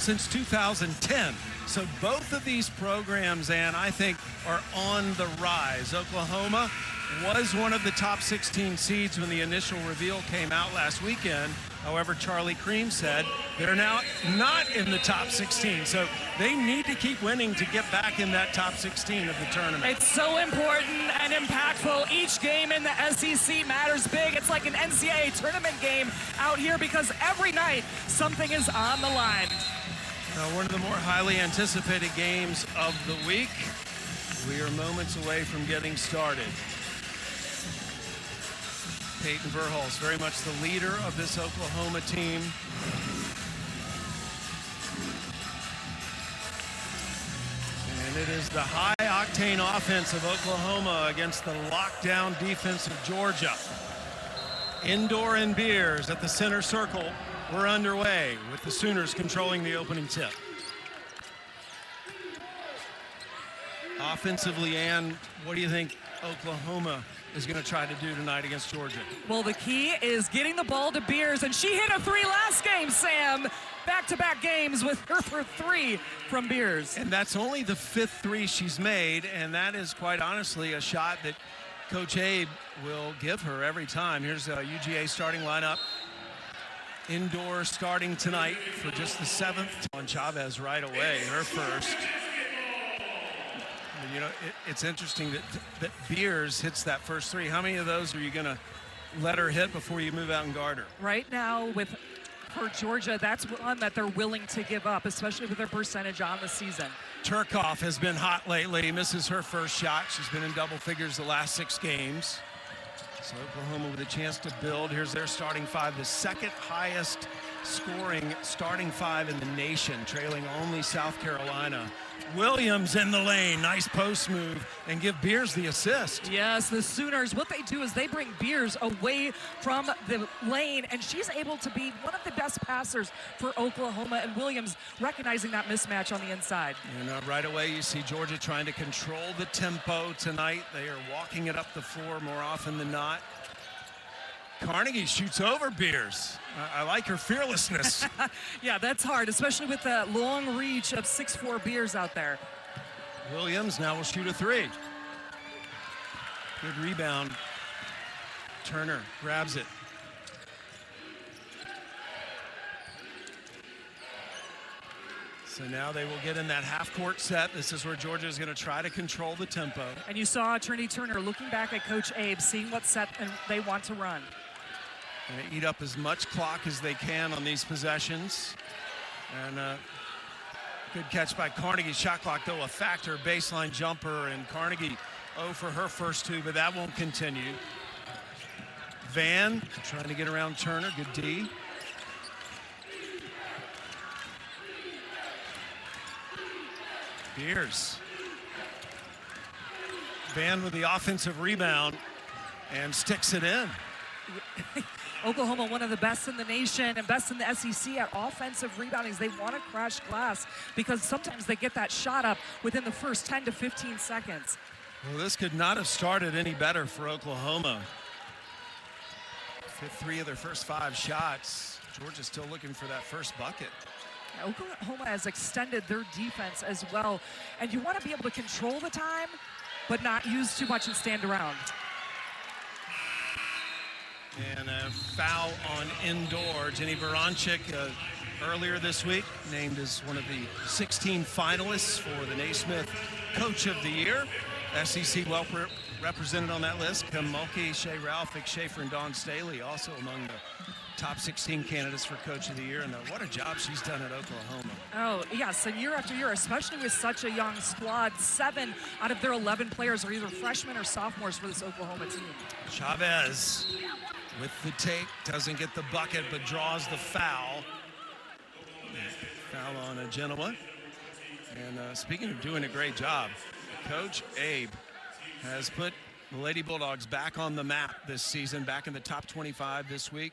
since 2010. So both of these programs, and I think, are on the rise. Oklahoma was one of the top 16 seeds when the initial reveal came out last weekend. However, Charlie Cream said they're now not in the top 16. So they need to keep winning to get back in that top 16 of the tournament. It's so important and impactful. Each game in the SEC matters big. It's like an NCAA tournament game out here because every night something is on the line. One of the more highly anticipated games of the week. We are moments away from getting started. Peyton Verhulst, very much the leader of this Oklahoma team. And it is the high-octane offense of Oklahoma against the lockdown defense of Georgia. Indoor and Beers at the center circle. We're underway with the Sooners controlling the opening tip. Offensively, Ann, what do you think Oklahoma is going to try to do tonight against Georgia? Well, the key is getting the ball to Beers, and she hit a three last game, Sam. Back-to-back games with her for three from Beers. And that's only the fifth three she's made, and that is quite honestly a shot that Coach Abe will give her every time. Here's a UGA starting lineup. Indoor starting tonight for just the seventh. On Chavez right away, her first. You know, it's interesting that Beers hits that first three. How many of those are you going to let her hit before you move out and guard her? Right now, for Georgia, that's one that they're willing to give up, especially with their percentage on the season. Turcoff has been hot lately. Misses her first shot. She's been in double figures the last 6 games. So Oklahoma with a chance to build. Here's their starting five, the second highest scoring starting five in the nation, trailing only South Carolina. Williams in the lane, nice post move, and give Beers the assist. Yes, the Sooners, what they do is they bring Beers away from the lane, and she's able to be one of the best passers for Oklahoma, and Williams recognizing that mismatch on the inside. And right away you see Georgia trying to control the tempo tonight. They are walking it up the floor more often than not. Carnegie shoots over Beers. I like her fearlessness. Yeah, that's hard, especially with the long reach of 6'4" Beers out there. Williams now will shoot a three. Good rebound. Turner grabs it. So now they will get in that half-court set. This is where Georgia is going to try to control the tempo. And you saw Trinity Turner looking back at Coach Abe, seeing what set they want to run. Going to eat up as much clock as they can on these possessions. And good catch by Carnegie. Shot clock, though, a factor. Baseline jumper, and Carnegie 0 for her first two, but that won't continue. Van trying to get around Turner. Good D. Beers. Van with the offensive rebound and sticks it in. Oklahoma, one of the best in the nation and best in the SEC at offensive rebounding. They want to crash glass because sometimes they get that shot up within the first 10 to 15 seconds. Well, this could not have started any better for Oklahoma. Hit 3 of their first 5 shots. Georgia's still looking for that first bucket. Oklahoma has extended their defense as well. And you want to be able to control the time, but not use too much and stand around. And a foul on indoor. Jenny Baranczyk earlier this week named as one of the 16 finalists for the Naismith Coach of the Year. SEC well represented on that list. Kim Mulkey, Shea Ralph, Vic Schaefer, and Dawn Staley also among the top 16 candidates for Coach of the Year. And what a job she's done at Oklahoma. Oh, yes, and year after year, especially with such a young squad. 7 out of their 11 players are either freshmen or sophomores for this Oklahoma team. Chavez with the take, doesn't get the bucket, but draws the foul. Foul on Genoa. And speaking of doing a great job, Coach Abe has put the Lady Bulldogs back on the map this season, back in the top 25 this week.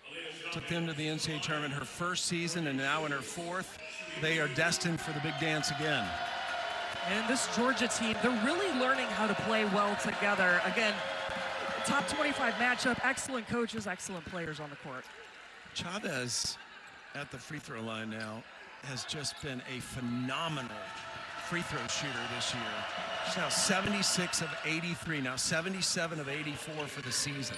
Took them to the NCAA tournament her first season, and now in her 4th. They are destined for the big dance again. And this Georgia team, they're really learning how to play well together. Again, top 25 matchup, excellent coaches, excellent players on the court. Chavez at the free throw line now. has just been a phenomenal free throw shooter this year. She's now 76 of 83, now 77 of 84 for the season.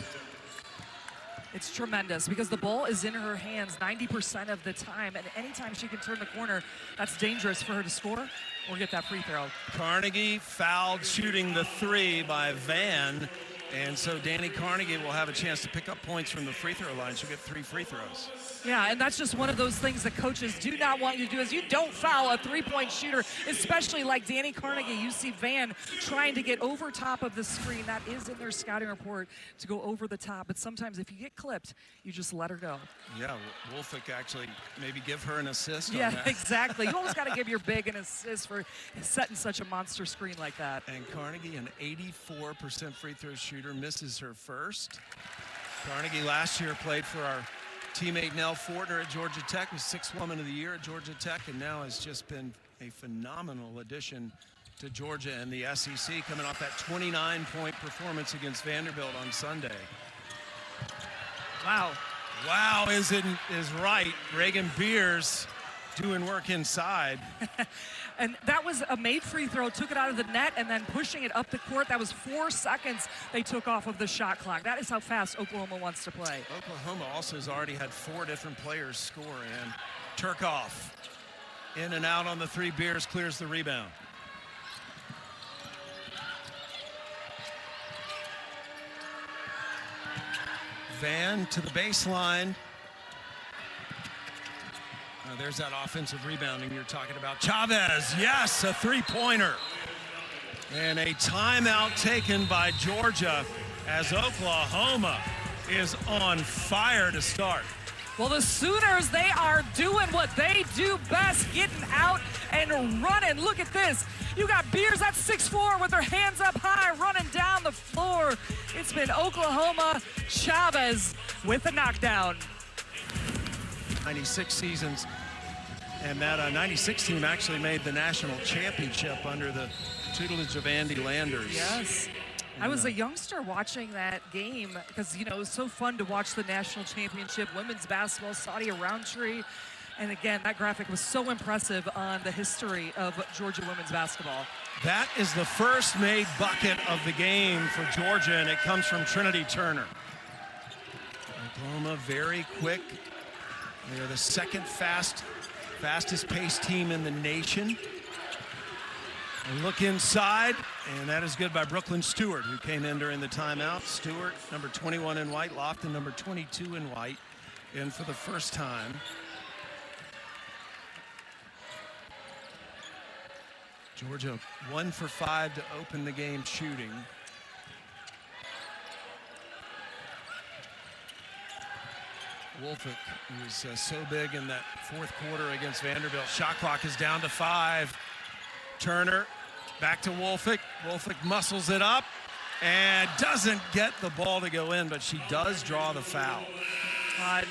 It's tremendous because the ball is in her hands 90% of the time, and anytime she can turn the corner, that's dangerous for her to score or get that free throw. Carnegie fouled shooting the three by Van, and so Danny Carnegie will have a chance to pick up points from the free throw line. She'll get 3 free throws. Yeah, and that's just one of those things that coaches do not want you to do is you don't foul a three-point shooter, especially like Danny Carnegie. You see Van trying to get over top of the screen. That is in their scouting report to go over the top. But sometimes if you get clipped, you just let her go. Yeah, Wolfick actually maybe give her an assist Yeah, on that. exactly. You always got to give your big an assist for setting such a monster screen like that. And Carnegie, an 84% free throw shooter, misses her first. Carnegie last year played for our teammate Nell Fortner at Georgia Tech, was 6th Woman of the Year at Georgia Tech, and now has just been a phenomenal addition to Georgia and the SEC, coming off that 29-point performance against Vanderbilt on Sunday. Wow. Wow is right. Reagan Beers doing work inside. And that was a made free throw, took it out of the net, and then pushing it up the court. That was 4 seconds they took off of the shot clock. That is how fast Oklahoma wants to play. Oklahoma also has already had 4 different players score, and Turkoff in and out on the 3. Beers clears the rebound. Van to the baseline. There's that offensive rebounding you're talking about. Chavez, yes, a 3-pointer. And a timeout taken by Georgia as Oklahoma is on fire to start. Well, the Sooners, they are doing what they do best, getting out and running. Look at this. You got Beers at 6'4" with her hands up high, running down the floor. It's been Oklahoma, Chavez with a knockdown. 96 seasons, and that 96 team actually made the national championship under the tutelage of Andy Landers. Yes. I was a youngster watching that game because, you know, it was so fun to watch the national championship, women's basketball, Sadia Roundtree. And again, that graphic was so impressive on the history of Georgia women's basketball. That is the first made bucket of the game for Georgia, and it comes from Trinity Turner. Oklahoma very quick. They're the second fastest paced team in the nation. And look inside, and that is good by Brooklyn Stewart, who came in during the timeout. Stewart, number 21 in white, Lofton, number 22 in white, in for the first time. Georgia 1 for 5 to open the game shooting. Wolfick, who was so big in that 4th quarter against Vanderbilt. Shot clock is down to 5. Turner back to Wolfick. Wolfick muscles it up and doesn't get the ball to go in, but she does draw the foul.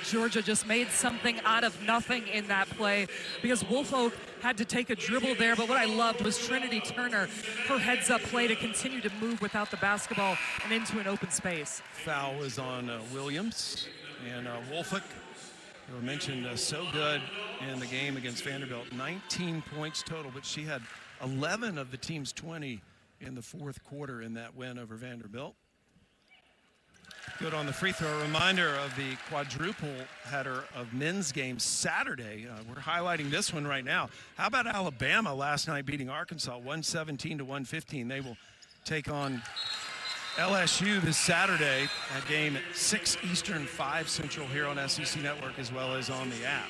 Georgia just made something out of nothing in that play because Woolfolk had to take a dribble there, but what I loved was Trinity Turner, her heads-up play to continue to move without the basketball and into an open space. Foul was on Williams, and Woolfolk, who mentioned so good in the game against Vanderbilt, 19 points total, but she had 11 of the team's 20 in the 4th quarter in that win over Vanderbilt. Good on the free throw. A reminder of the quadruple header of men's games Saturday. We're highlighting this one right now. How about Alabama last night beating Arkansas 117 to 115? They will take on LSU this Saturday. That game at 6 Eastern, 5 Central here on SEC Network as well as on the app.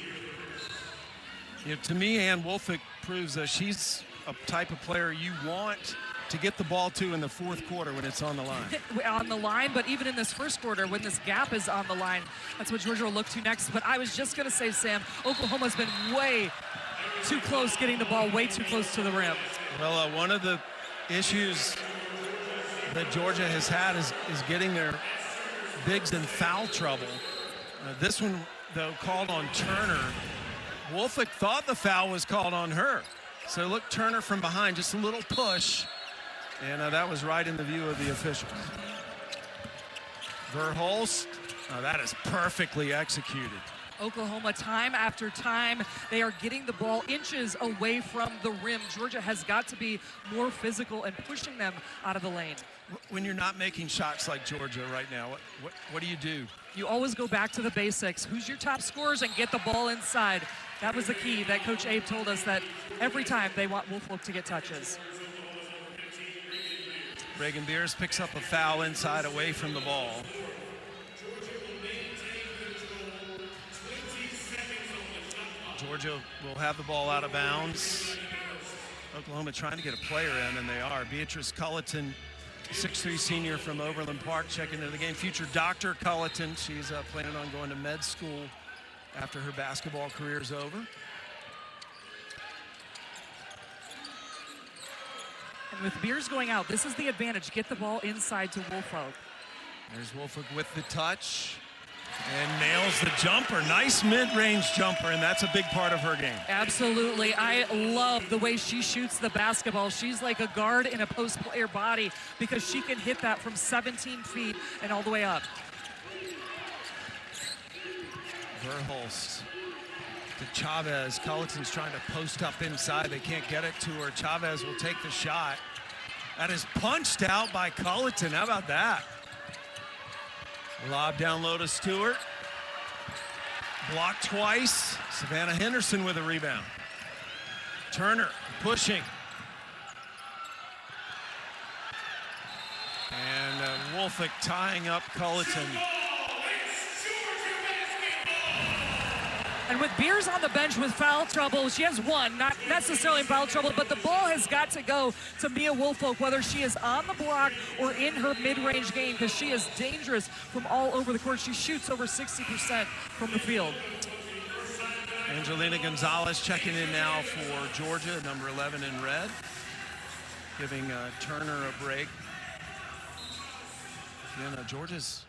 You know, to me, Ann Wolfick proves that she's a type of player you want to get the ball to in the 4th quarter when it's on the line. On the line, but even in this 1st quarter, when this gap is on the line, that's what Georgia will look to next. But I was just going to say, Sam, Oklahoma's been way too close getting the ball, way too close to the rim. Well, one of the issues that Georgia has had is getting their bigs in foul trouble. This one, though, called on Turner. Wolfick thought the foul was called on her. So look, Turner from behind, just a little push. And that was right in the view of the officials. Verhulst, that is perfectly executed. Oklahoma, time after time, they are getting the ball inches away from the rim. Georgia has got to be more physical and pushing them out of the lane. When you're not making shots like Georgia right now, what do? You always go back to the basics. Who's your top scorers and get the ball inside. That was the key that Coach Abe told us, that every time they want Woolfolk to get touches. Reagan Beers picks up a foul inside away from the ball. Georgia will have the ball out of bounds. Oklahoma trying to get a player in, and they are. Beatrice Culleton, 6'3" senior from Overland Park, checking into the game. Future Dr. Culleton, she's planning on going to med school after her basketball career is over. And with Beers going out, this is the advantage. Get the ball inside to Woolfolk. There's Woolfolk with the touch and nails the jumper. Nice mid-range jumper, and that's a big part of her game. Absolutely. I love the way she shoots the basketball. She's like a guard in a post player body because she can hit that from 17 feet and all the way up. Verhulst to Chavez. Culleton's trying to post up inside. They can't get it to her. Chavez will take the shot. That is punched out by Culleton. How about that? Lob down low to Stewart. Blocked twice. Savannah Henderson with a rebound. Turner pushing. And Woolfolk tying up Culleton. And with Beers on the bench with foul trouble, she has one, not necessarily foul trouble, but the ball has got to go to Mia Woolfolk, whether she is on the block or in her mid-range game, because she is dangerous from all over the court. She shoots over 60% from the field. Angelina Gonzalez checking in now for Georgia, number 11 in red, giving Turner a break. You know, Georgia's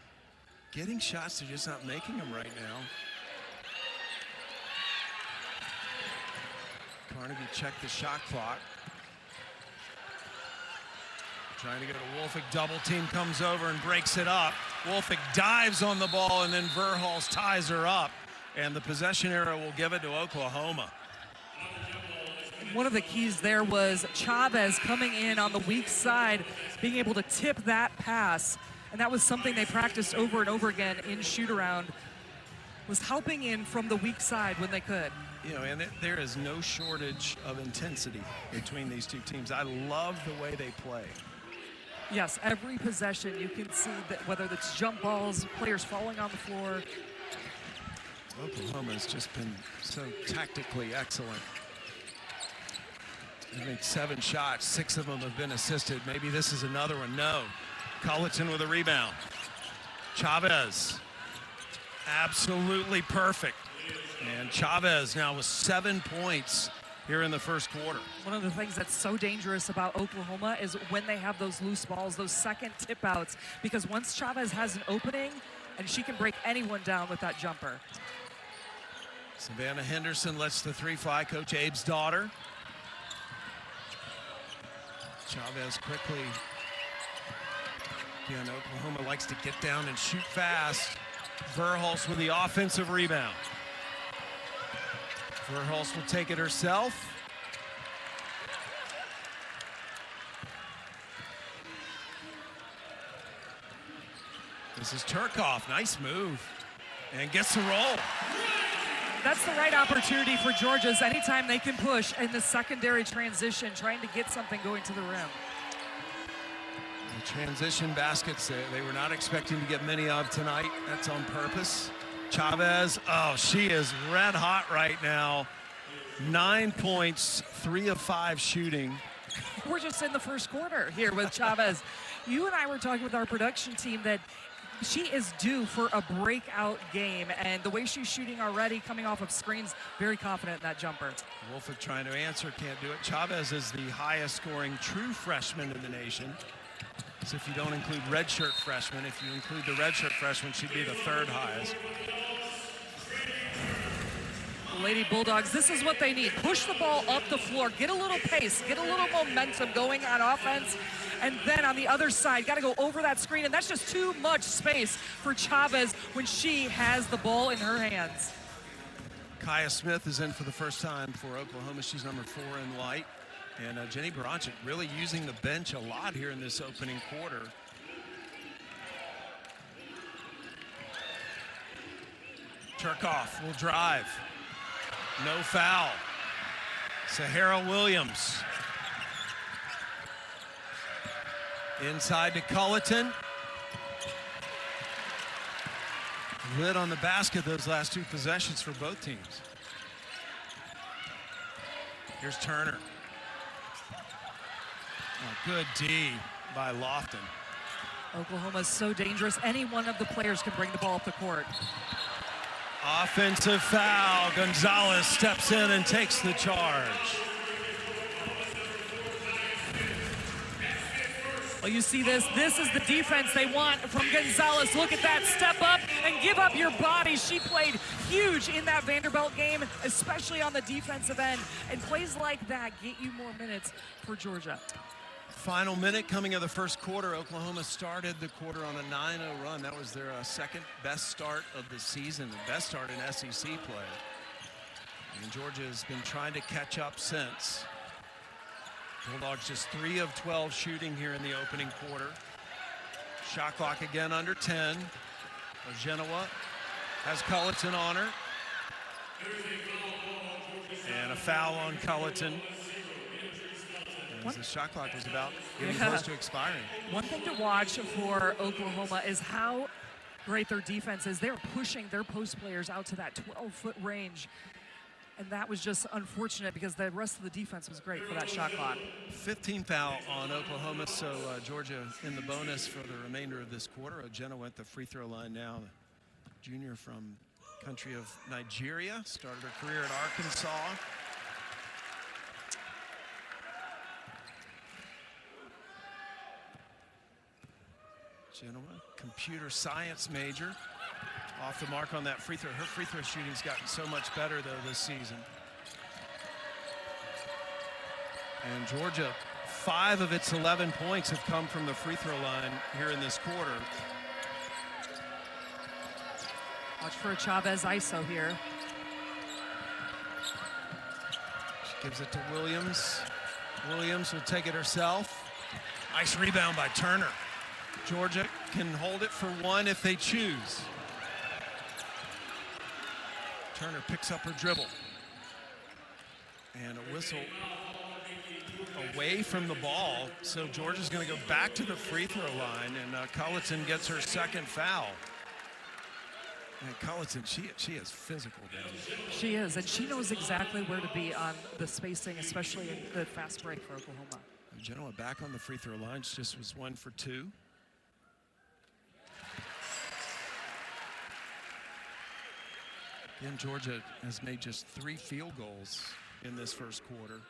getting shots, they're just not making them right now. Carnegie checked the shot clock. Trying to get a Woolfolk double team, comes over and breaks it up. Woolfolk dives on the ball, and then Verhulst ties her up. And the possession arrow will give it to Oklahoma. One of the keys there was Chavez coming in on the weak side, being able to tip that pass. And that was something they practiced over and over again in shoot-around, was helping in from the weak side when they could. You know, and there is no shortage of intensity between these two teams. I love the way they play. Yes, every possession you can see that, whether it's jump balls, players falling on the floor. Oklahoma's just been so tactically excellent. They made 7 shots, 6 of them have been assisted. Maybe this is another one. No. Culleton with a rebound. Chavez, absolutely perfect. And Chavez now with 7 points here in the first quarter. One of the things that's so dangerous about Oklahoma is when they have those loose balls, those second tip outs, because once Chavez has an opening, and she can break anyone down with that jumper. Savannah Henderson lets the 3 fly, Coach Abe's daughter. Chavez quickly. Again, Oklahoma likes to get down and shoot fast. Verhulst with the offensive rebound. Verhulst will take it herself. This is Turkoff, nice move. And gets the roll. That's the right opportunity for Georgia's anytime they can push in the secondary transition, trying to get something going to the rim. The transition baskets, they were not expecting to get many of tonight. That's on purpose. Chavez, oh, she is red hot right now. 9 points, 3 of 5 shooting. We're just in the first quarter here with Chavez. You and I were talking with our production team that she is due for a breakout game, and the way she's shooting already, coming off of screens, very confident in that jumper. Woolfolk trying to answer, can't do it. Chavez is the highest scoring true freshman in the nation. So if you don't include redshirt freshmen, if you include the redshirt freshman, she'd be the 3rd highest. Lady Bulldogs, this is what they need. Push the ball up the floor, get a little pace, get a little momentum going on offense, and then on the other side, got to go over that screen, and that's just too much space for Chavez when she has the ball in her hands. Kaya Smith is in for the first time for Oklahoma. She's number 4 in white. And Jenny Baranczyk really using the bench a lot here in this opening quarter. Turkoff will drive. No foul. Sahara Williams. Inside to Culleton. Lid on the basket those last 2 possessions for both teams. Here's Turner. Oh, good D by Lofton. Oklahoma's so dangerous. Any one of the players can bring the ball up the court. Offensive foul. Gonzalez steps in and takes the charge. Well, you see this. This is the defense they want from Gonzalez. Look at that. Step up and give up your body. She played huge in that Vanderbilt game, especially on the defensive end. And plays like that get you more minutes for Georgia. Final minute coming of the first quarter. Oklahoma started the quarter on a 9-0 run. That was their second best start of the season, the best start in SEC play. And Georgia has been trying to catch up since. Bulldogs just 3 of 12 shooting here in the opening quarter. Shot clock again under 10. Genoa has Culleton on her. And a foul on Culleton. As the shot clock was about getting close to expiring. One thing to watch for Oklahoma is how great their defense is. They're pushing their post players out to that 12-foot range. And that was just unfortunate because the rest of the defense was great for that shot clock. 15th foul on Oklahoma, so Georgia in the bonus for the remainder of this quarter. Genoa at the free throw line now. Junior from country of Nigeria, started her career at Arkansas. Genoa, computer science major. Off the mark on that free throw. Her free throw shooting's gotten so much better, though, this season. And Georgia, 5 of its 11 points have come from the free throw line here in this quarter. Watch for a Chavez ISO here. She gives it to Williams. Williams will take it herself. Nice rebound by Turner. Georgia can hold it for 1 if they choose. Turner picks up her dribble. And a whistle away from the ball. So Georgia's going to go back to the free throw line, and Culleton gets her second foul. And Culleton, she is physical down there. She is, and she knows exactly where to be on the spacing, especially in the fast break for Oklahoma. Genoa back on the free throw line. She just was 1 for 2. Again, Georgia has made just 3 field goals in this first quarter.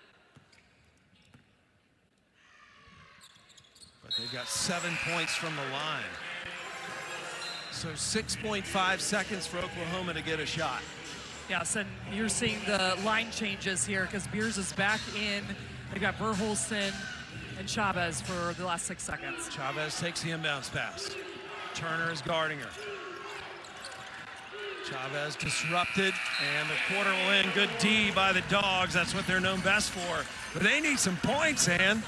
But they've got 7 points from the line. So 6.5 seconds for Oklahoma to get a shot. Yes, and you're seeing the line changes here because Beers is back in. They've got Verholsten and Chavez for the last 6 seconds. Chavez takes the inbounds pass. Turner is guarding her. Chavez disrupted, and the quarter will end. Good D by the Dogs. That's what they're known best for. But they need some points, Ann.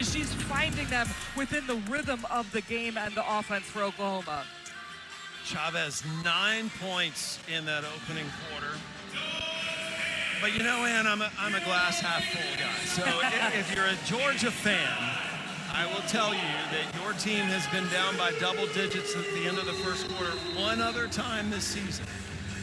She's finding them within the rhythm of the game and the offense for Oklahoma. Chavez, 9 points in that opening quarter. But you know, Ann, I'm a glass half full guy. So if you're a Georgia fan, I will tell you that your team has been down by double digits at the end of the first quarter one other time this season.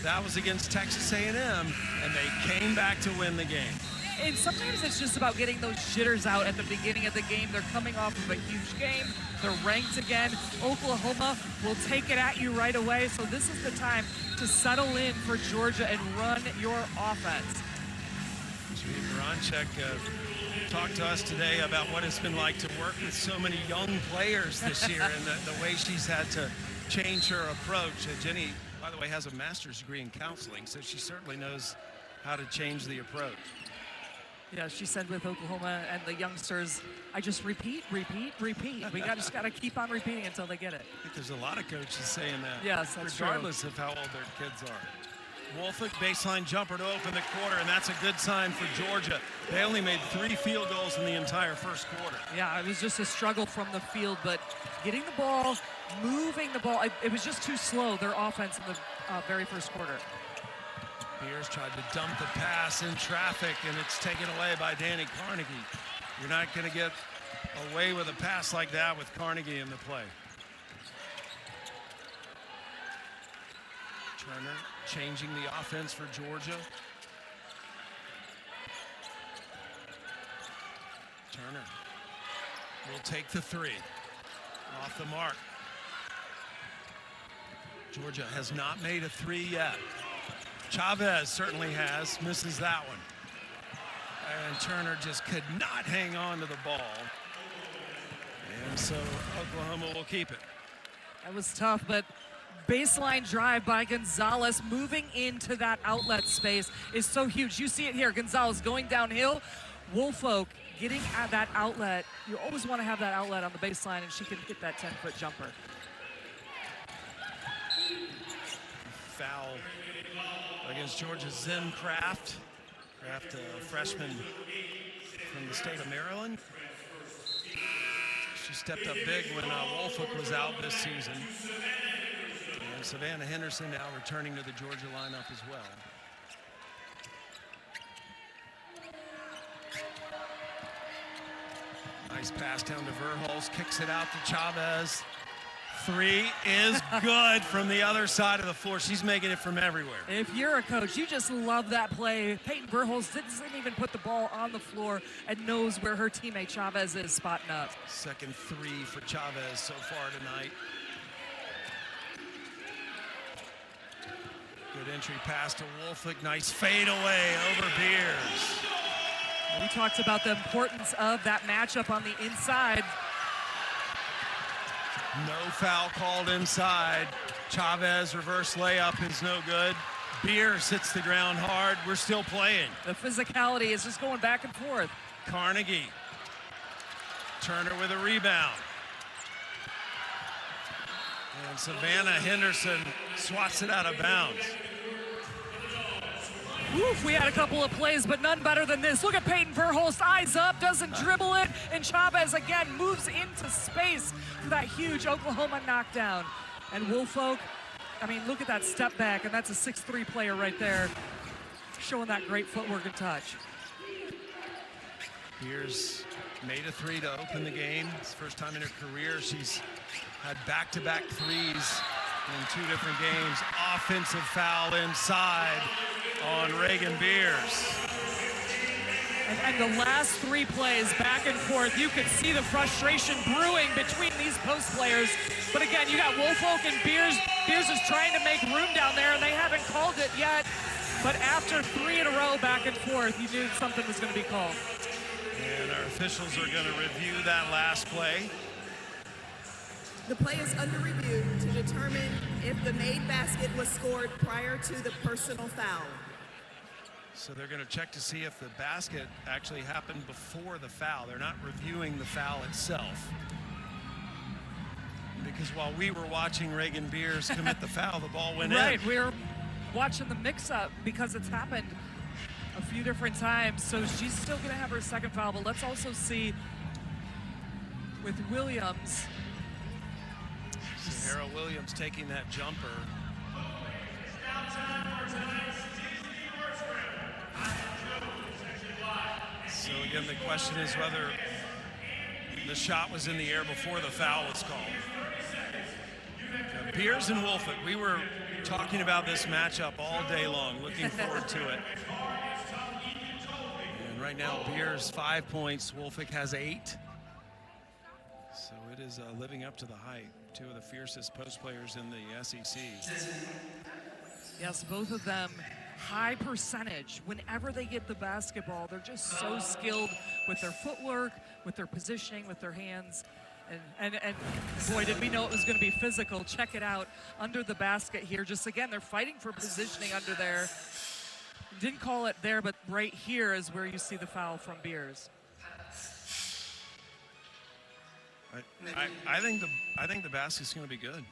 That was against Texas A&M, and they came back to win the game. And sometimes it's just about getting those jitters out at the beginning of the game. They're coming off of a huge game. They're ranked again. Oklahoma will take it at you right away. So this is the time to settle in for Georgia and run your offense. Jenny Baranczyk talked to us today about what it's been like to work with so many young players this year and the way she's had to change her approach. Jenny, by the way, has a master's degree in counseling, so she certainly knows how to change the approach. Yeah, she said with Oklahoma and the youngsters, I just repeat, repeat, repeat. We just got to keep on repeating until they get it. I think there's a lot of coaches saying that. Yes, that's regardless of how old their kids are. Wolfick, baseline jumper to open the quarter, and that's a good sign for Georgia. They only made 3 field goals in the entire first quarter. Yeah, it was just a struggle from the field, but getting the ball, moving the ball, it was just too slow, their offense in the very first quarter. Beers tried to dump the pass in traffic, and it's taken away by Danny Carnegie. You're not going to get away with a pass like that with Carnegie in the play. Turner changing the offense for Georgia. Turner will take the 3. Off the mark. Georgia has not made a 3 yet. Chavez certainly has, misses that one. And Turner just could not hang on to the ball. And so Oklahoma will keep it. That was tough, but baseline drive by Gonzalez moving into that outlet space is so huge. You see it here, Gonzalez going downhill. Woolfolk getting at that outlet. You always want to have that outlet on the baseline, and she can get that 10-foot jumper. Foul against Georgia, Zim Kraft. Kraft, a freshman from the state of Maryland. She stepped up big when Woolfolk was out this season. And Savannah Henderson now returning to the Georgia lineup as well. Nice pass down to Verhulst, kicks it out to Chavez. 3 is good from the other side of the floor. She's making it from everywhere. If you're a coach, you just love that play. Peyton Verhulst doesn't even put the ball on the floor and knows where her teammate Chavez is spotting up. Second 3 for Chavez so far tonight. Good entry pass to Woolfolk. Nice fadeaway over Beers. We talked about the importance of that matchup on the inside. No foul called inside. Chavez reverse layup is no good. Beers hits the ground hard. We're still playing. The physicality is just going back and forth. Carnegie. Turner with a rebound. And Savannah Henderson swats it out of bounds. Oof, we had a couple of plays, but none better than this. Look at Peyton Verhulst, eyes up, doesn't dribble it, and Chavez again moves into space for that huge Oklahoma knockdown. And Woolfolk, I mean, look at that step back, and that's a 6'3" player right there, showing that great footwork and touch. Beers made a 3 to open the game. It's the first time in her career she's had back-to-back 3s in 2 different games. Offensive foul inside on Reagan Beers. And the last 3 plays back and forth, you could see the frustration brewing between these post players. But again, you got Woolfolk and Beers. Beers is trying to make room down there, and they haven't called it yet. But after 3 in a row back and forth, you knew something was going to be called. And our officials are going to review that last play. The play is under review to determine if the made basket was scored prior to the personal foul. So they're going to check to see if the basket actually happened before the foul. They're not reviewing the foul itself. Because while we were watching Reagan Beers commit the foul, the ball went in. Right, we're watching the mix-up because it's happened a few different times. So she's still going to have her second foul, but let's also see with Williams. Sahara Williams taking that jumper. So again, the question is whether the shot was in the air before the foul was called. Now, Beers and Woolfolk, we were talking about this matchup all day long, looking forward to it. And right now, Beers 5 points, Woolfolk has 8. So it is living up to the hype. 2 of the fiercest post players in the SEC. Yes, both of them high percentage. Whenever they get the basketball, they're just so skilled with their footwork, with their positioning, with their hands. And boy, did we know it was going to be physical. Check it out under the basket here. Just again, they're fighting for positioning under there. Didn't call it there, but right here is where you see the foul from Beers. I think the basket's going to be good.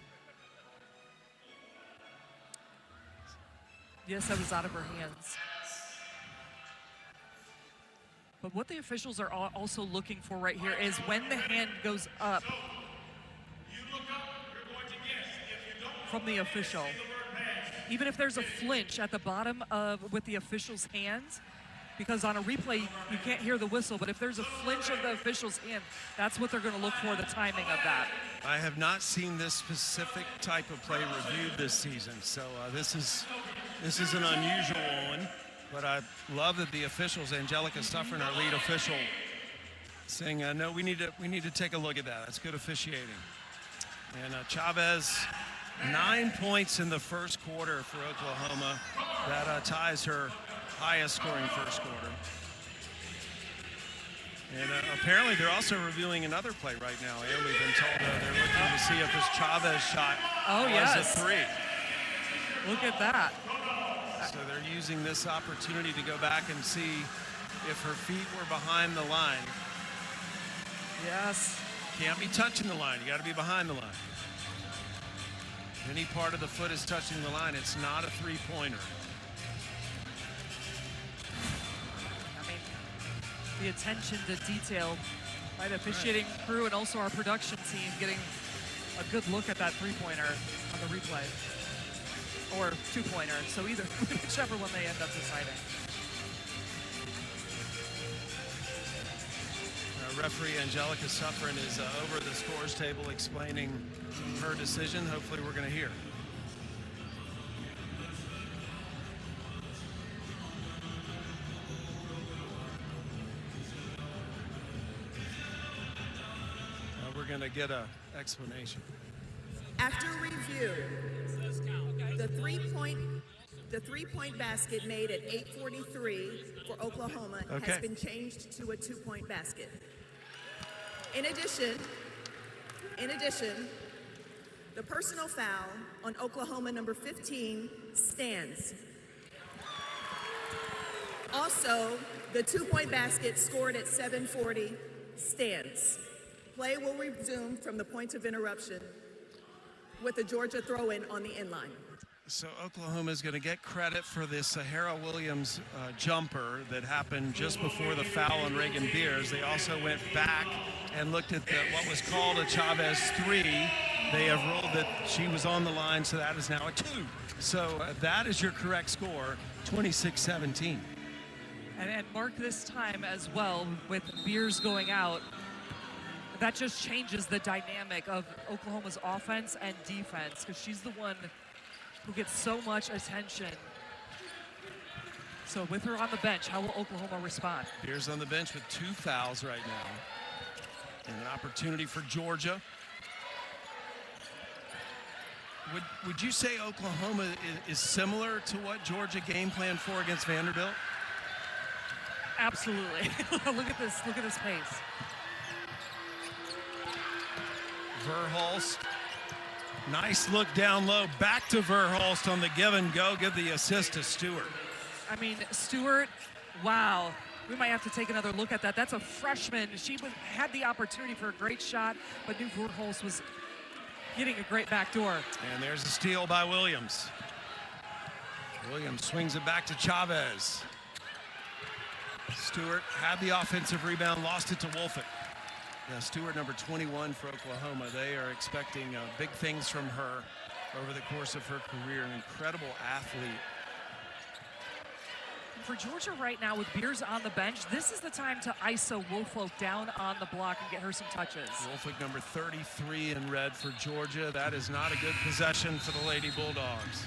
Yes, that was out of her hands. But what the officials are also looking for right here is when the hand goes up from the official, even if there's a flinch at the bottom of with the official's hands, because on a replay you can't hear the whistle, but if there's a flinch of the official's hand, that's what they're going to look for, the timing of that. I have not seen this specific type of play reviewed this season, so this is an unusual one. But I love that the officials, Angelica Suffren, our lead official, saying, no, we need to take a look at that. That's good officiating. And Chavez, 9 points in the first quarter for Oklahoma. That ties her highest scoring first quarter. And apparently they're also reviewing another play right now. And we've been told they're looking to see if this Chavez shot was a three. Look at that. So they're using this opportunity to go back and see if her feet were behind the line. Yes. Can't be touching the line. You got to be behind the line. If any part of the foot is touching the line, it's not a three-pointer. I mean, the attention to detail by the officiating crew and also our production team getting a good look at that three-pointer on the replay. Or two-pointer, so either, whichever one they end up deciding. Referee Angelica Suffren is over the scores table explaining her decision. Hopefully we're going to hear. We're going to get an explanation. After review, the three-point basket made at 8:43 for Oklahoma has been changed to a two-point basket. In addition, the personal foul on Oklahoma number 15 stands. Also, the two-point basket scored at 7:40 stands. Play will resume from the point of interruption with the Georgia throw-in on the inline. So Oklahoma is going to get credit for this Sahara Williams jumper that happened just before the foul on Reagan Beers. They also went back and looked at what was called a Chavez 3. They have ruled that she was on the line, so that is now a 2. So that is your correct score, 26-17. And mark this time as well with Beers going out. That just changes the dynamic of Oklahoma's offense and defense, because she's the one who gets so much attention. So with her on the bench, how will Oklahoma respond? Beers on the bench with 2 fouls right now. And an opportunity for Georgia. Would you say Oklahoma is similar to what Georgia game planned for against Vanderbilt? Absolutely. Look at this pace. Verhulst, nice look down low, back to Verhulst on the give and go, give the assist to Stewart. I mean, Stewart, wow. We might have to take another look at that. That's a freshman. She had the opportunity for a great shot, but knew Verhulst was getting a great backdoor. And there's a steal by Williams. Williams swings it back to Chavez. Stewart had the offensive rebound, lost it to Wolfick. Yeah, Stewart, number 21 for Oklahoma. They are expecting big things from her over the course of her career. An incredible athlete. For Georgia right now, with Beers on the bench, this is the time to ISO Woolfolk down on the block and get her some touches. Wolfick, number 33 in red for Georgia. That is not a good possession for the Lady Bulldogs.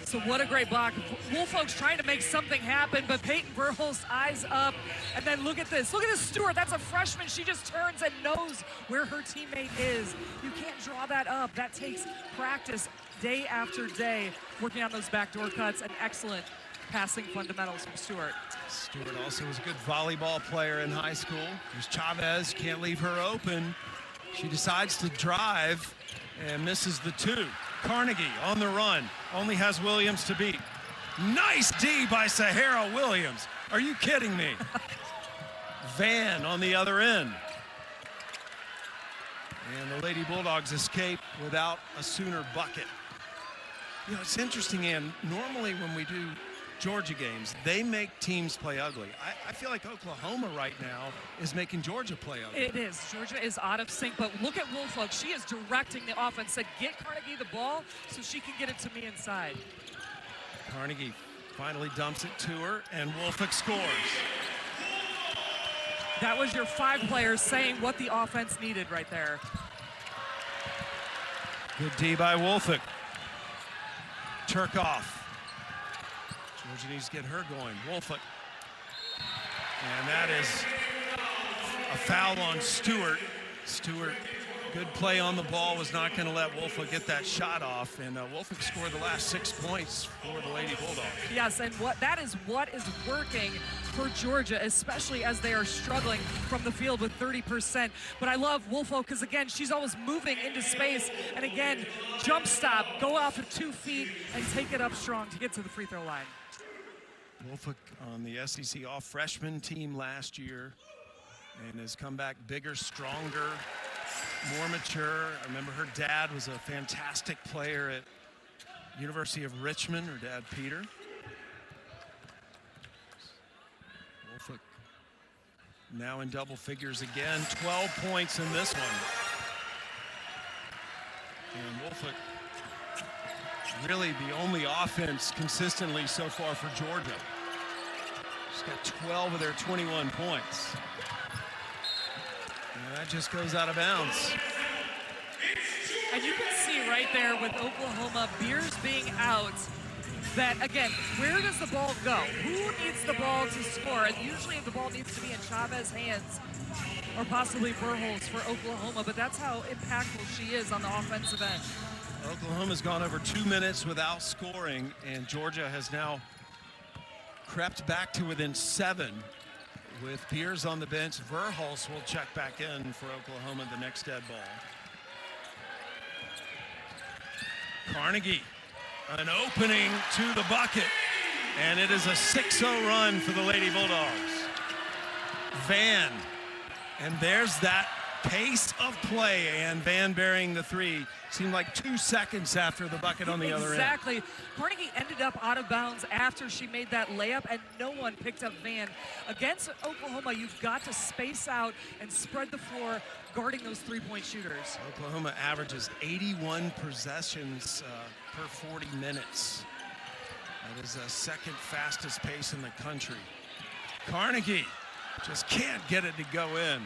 So what a great block. Woolfolk's trying to make something happen, but Peyton Verhulst's eyes up. And then look at this. Look at this Stewart. That's a freshman. She just turns and knows where her teammate is. You can't draw that up. That takes practice day after day, working on those backdoor cuts and excellent passing fundamentals from Stewart. Stewart also was a good volleyball player in high school. There's Chavez, can't leave her open. She decides to drive and misses the 2. Carnegie on the run, only has Williams to beat. Nice D by Sahara Williams. Are you kidding me? Van on the other end. And the Lady Bulldogs escape without a Sooner bucket. You know, it's interesting, Ann. Normally when we do Georgia games, they make teams play ugly. I feel like Oklahoma right now is making Georgia play ugly. It is. Georgia is out of sync, but look at Woolfolk. She is directing the offense. Said, get Carnegie the ball so she can get it to me inside. Carnegie finally dumps it to her, and Woolfolk scores. That was your 5 players saying what the offense needed right there. Good D by Woolfolk. Turkoff. Georgia needs to get her going. Woolfolk. And that is a foul on Stewart. Stewart, good play on the ball, was not going to let Woolfolk get that shot off. And Woolfolk scored the last 6 points for the Lady Bulldogs. Yes, and that is what is working for Georgia, especially as they are struggling from the field with 30%. But I love Woolfolk because, again, she's always moving into space. And, again, jump stop, go off of 2 feet, and take it up strong to get to the free throw line. Woolfolk on the SEC all-freshman team last year and has come back bigger, stronger, more mature. I remember her dad was a fantastic player at University of Richmond, her dad, Peter. Woolfolk now in double figures again, 12 points in this one. And Woolfolk really the only offense consistently so far for Georgia. She's got 12 of their 21 points. And that just goes out of bounds. And you can see right there with Oklahoma, Beers being out, that, again, where does the ball go? Who needs the ball to score? And usually the ball needs to be in Chavez's hands or possibly Verholz for Oklahoma, but that's how impactful she is on the offensive end. Oklahoma's gone over 2 minutes without scoring, and Georgia has now crept back to within 7 with Beers on the bench. Verholz will check back in for Oklahoma, the next dead ball. Carnegie, an opening to the bucket, and it is a 6-0 run for the Lady Bulldogs. Van, and there's that pace of play, and Van burying the 3. Seemed like 2 seconds after the bucket on the other end. Exactly. Carnegie ended up out of bounds after she made that layup, and no one picked up Van. Against Oklahoma, you've got to space out and spread the floor, guarding those 3-point shooters. Oklahoma averages 81 possessions per 40 minutes. That is the second fastest pace in the country. Carnegie just can't get it to go in.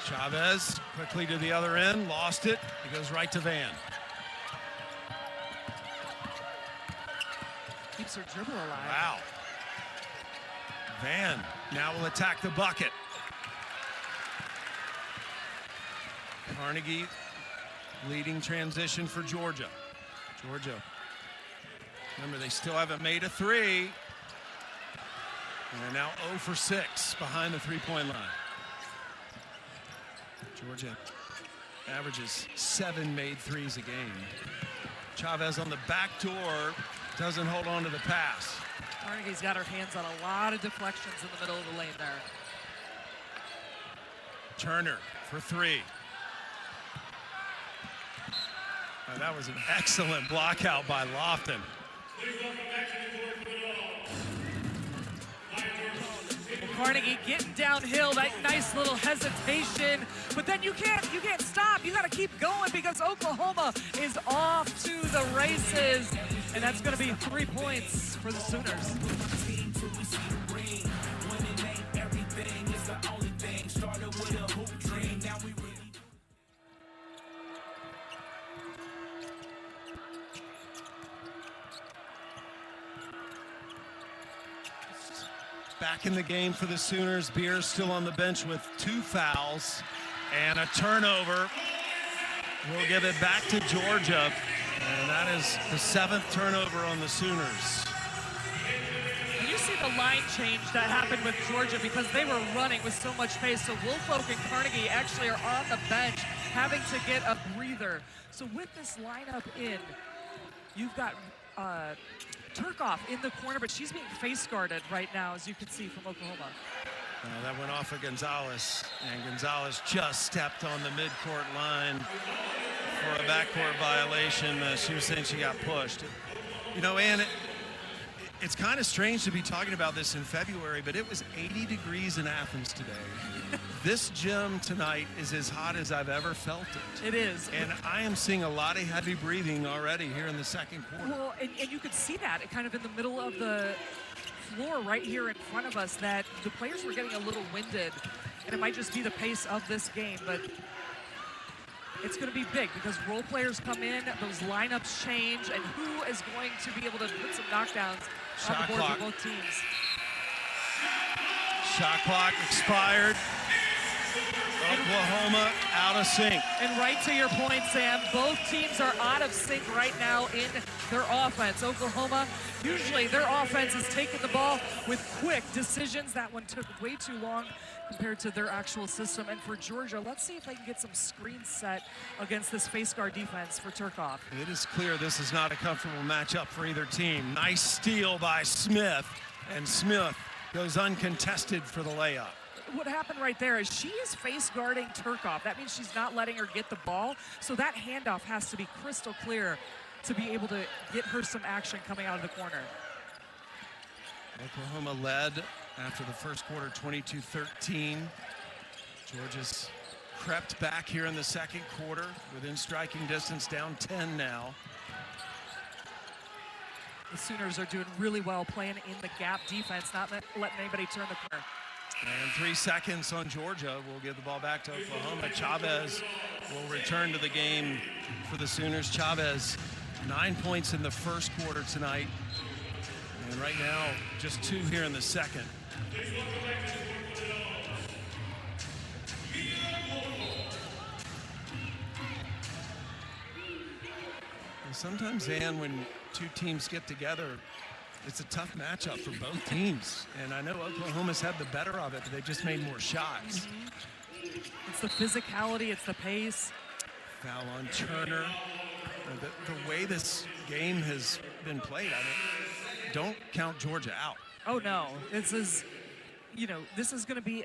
Chavez quickly to the other end, lost it. It goes right to Van. Keeps her dribble alive. Wow. Van now will attack the bucket. Carnegie leading transition for Georgia. Georgia, remember, they still haven't made a 3. And they're now 0 for 6 behind the 3-point line. Georgia averages 7 made 3s a game. Chavez on the back door, doesn't hold on to the pass. Carnegie's got her hands on a lot of deflections in the middle of the lane there. Turner for 3. That was an excellent block out by Lofton. Carnegie getting downhill, that nice little hesitation, but then you can't stop. You got to keep going because Oklahoma is off to the races, and that's going to be 3 points for the Sooners. Back in the game for the Sooners. Beers still on the bench with 2 fouls and a turnover. We'll give it back to Georgia, and that is the 7th turnover on the Sooners. And you see the line change that happened with Georgia because they were running with so much pace. So Woolfolk and Carnegie actually are on the bench having to get a breather. So with this lineup in, you've got Turkoff in the corner, but she's being face guarded right now, as you can see from Oklahoma. That went off of Gonzalez, and Gonzalez just stepped on the midcourt line for a backcourt violation. She was saying she got pushed. You know, Ann, it's kind of strange to be talking about this in February, but it was 80 degrees in Athens today. This gym tonight is as hot as I've ever felt it. It is. And I am seeing a lot of heavy breathing already here in the second quarter. Well, and you could see that kind of in the middle of the floor right here in front of us, that the players were getting a little winded, and it might just be the pace of this game, but it's going to be big because role players come in, those lineups change, and who is going to be able to put some knockdowns on the board for both teams? Shot clock expired. Oklahoma out of sync. And right to your point, Sam, both teams are out of sync right now in their offense. Oklahoma, usually their offense is taking the ball with quick decisions. That one took way too long compared to their actual system. And for Georgia, let's see if they can get some screens set against this face guard defense for Turkoff. It is clear this is not a comfortable matchup for either team. Nice steal by Smith, and Smith goes uncontested for the layup. What happened right there is she is face guarding Turkoff. That means she's not letting her get the ball. So that handoff has to be crystal clear to be able to get her some action coming out of the corner. Oklahoma led after the first quarter, 22-13. Georgia's crept back here in the second quarter, within striking distance, down 10 now. The Sooners are doing really well playing in the gap defense, not letting anybody turn the corner. And 3 seconds on Georgia. We'll give the ball back to Oklahoma. Chavez will return to the game for the Sooners. Chavez, 9 points in the first quarter tonight. And right now, just 2 here in the second. And sometimes, Ann, when two teams get together, it's a tough matchup for both teams. And I know Oklahoma's had the better of it, but they just made more shots. It's the physicality, it's the pace. Foul on Turner. The way this game has been played, don't count Georgia out. Oh no, this is going to be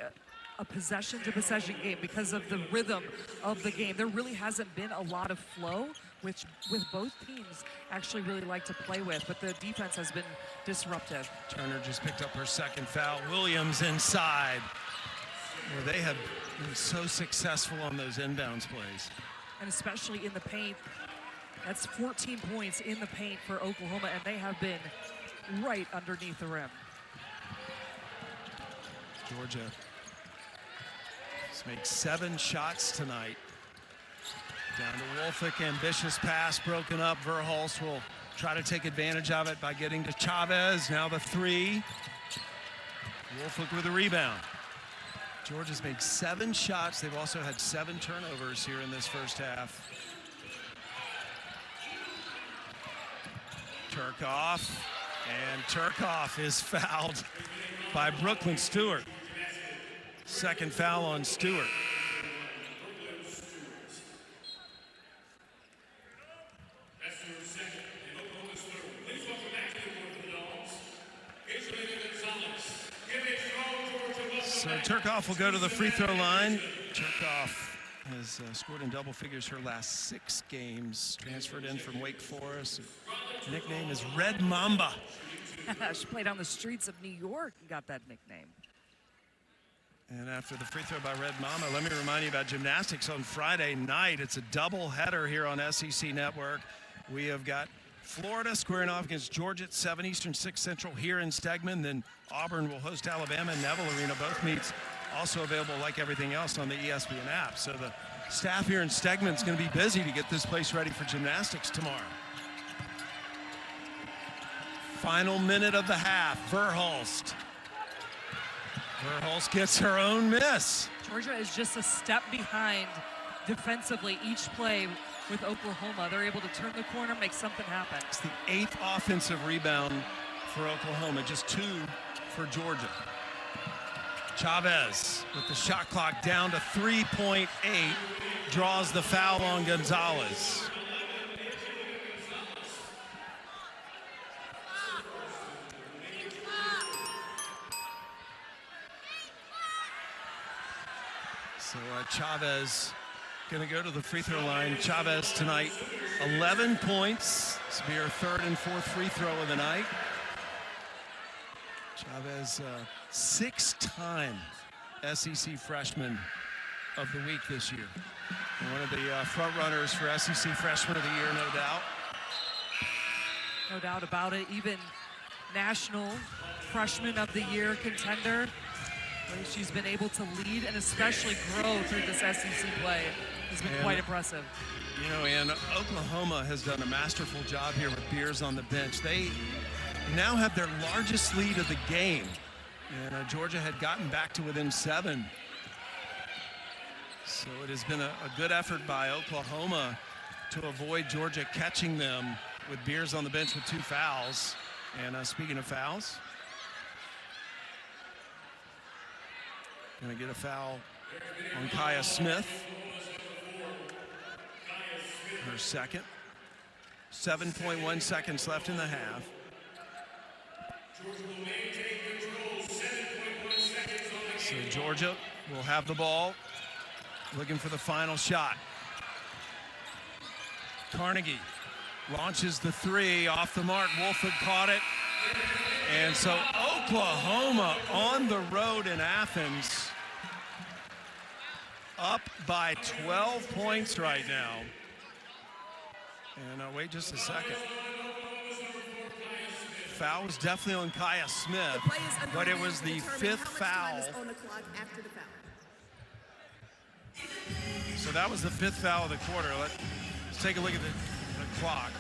a possession-to-possession game because of the rhythm of the game. There really hasn't been a lot of flow, which with both teams actually really like to play with, but the defense has been disruptive. Turner just picked up her second foul. Williams inside, where they have been so successful on those inbounds plays. And especially in the paint. That's 14 points in the paint for Oklahoma, and they have been right underneath the rim. Georgia has made 7 shots tonight. Down to Wolfick, ambitious pass broken up. Verhulst will try to take advantage of it by getting to Chavez. Now the 3. Wolfick with a rebound. Georgia's made 7 shots. They've also had 7 turnovers here in this first half. Turkoff, and Turkoff is fouled by Brooklyn Stewart. Second foul on Stewart. So Turkoff will go to the free throw line. Turkoff has scored in double figures her last 6 games. Transferred in from Wake Forest. Her nickname is Red Mamba. She played on the streets of New York and got that nickname. And after the free throw by Red Mama, let me remind you about gymnastics on Friday night. It's a double header here on SEC Network. We have got Florida squaring off against Georgia at 7 Eastern, 6 Central here in Stegman. Then Auburn will host Alabama in Neville Arena. Both meets also available, like everything else, on the ESPN app. So the staff here in Stegman is going to be busy to get this place ready for gymnastics tomorrow. Final minute of the half. Verhulst. Verhulst gets her own miss. Georgia is just a step behind defensively each play with Oklahoma. They're able to turn the corner, make something happen. It's the 8th offensive rebound for Oklahoma, just 2 for Georgia. Chavez with the shot clock down to 3.8. draws the foul on Gonzalez. So Chavez going to go to the free throw line. Chavez tonight, 11 points. This will be her third and fourth free throw of the night. Chavez, six-time SEC freshman of the week this year. And one of the front runners for SEC freshman of the year, no doubt. No doubt about it. Even national freshman of the year contender. She's been able to lead and especially grow through this SEC play. Has been quite impressive. You know, and Oklahoma has done a masterful job here with Beers on the bench. They now have their largest lead of the game. And Georgia had gotten back to within 7. So it has been a good effort by Oklahoma to avoid Georgia catching them with Beers on the bench with 2 fouls. And speaking of fouls, going to get a foul on Kaya Smith. Her second. 7.1 seconds left in the half. So Georgia will have the ball, looking for the final shot. Carnegie launches the 3 off the mark. Wolford caught it. And so Oklahoma on the road in Athens, up by 12 points right now. And wait just a second. Foul was definitely on Kaya Smith, but it was the 5th foul. So that was the 5th foul of the quarter. Let's take a look at the clock.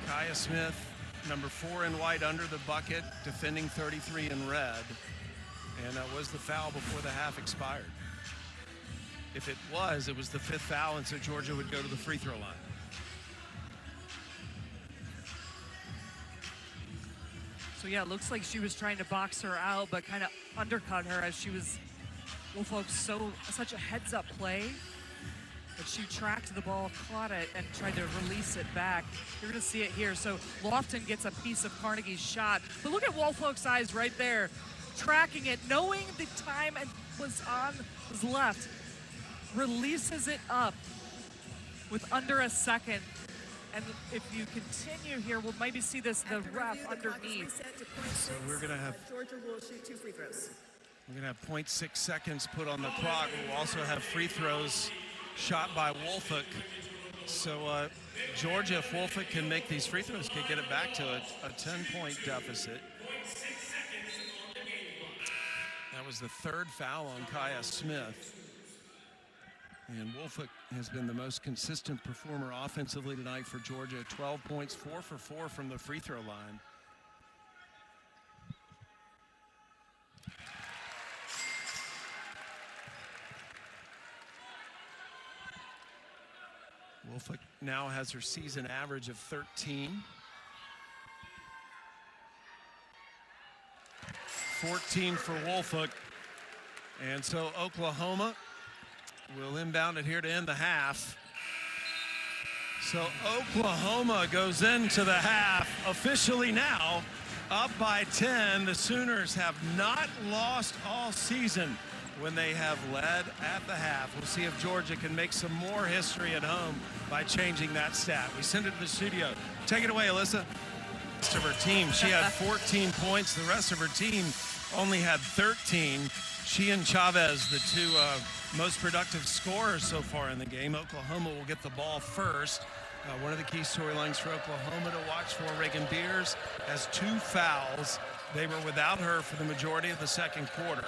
Kaya Smith, number 4 in white under the bucket, defending 33 in red. And that was the foul before the half expired. If it was the 5th foul, and so Georgia would go to the free throw line. So yeah, it looks like she was trying to box her out, but kind of undercut her as she was, well, folks, such a heads-up play. But she tracked the ball, caught it, and tried to release it back. You're going to see it here. So Lofton gets a piece of Carnegie's shot. But look at Woolfolk's eyes right there, tracking it, knowing the time was left. Releases it up with under a second. And if you continue here, we'll maybe see the ref underneath. So we're going to have Georgia will shoot 2 free throws. We're going to have 0.6 seconds put on the clock. We'll also have free throws shot by Wolford. So Georgia, if Wolford can make these free throws, can get it back to a 10-point deficit. That was the 3rd foul on Kaya Smith. And Wolford has been the most consistent performer offensively tonight for Georgia. 12 points, 4 for 4 from the free throw line. Wolford now has her season average of 13. 14 for Wolford. And so Oklahoma will inbound it here to end the half. So Oklahoma goes into the half officially now up by 10. The Sooners have not lost all season when they have led at the half. We'll see if Georgia can make some more history at home by changing that stat. We send it to the studio. Take it away, Alyssa. The rest of her team, she had 14 points. The rest of her team only had 13. She and Chavez, the 2 most productive scorers so far in the game. Oklahoma will get the ball first. One of the key storylines for Oklahoma to watch for, Reagan Beers has 2 fouls. They were without her for the majority of the second quarter.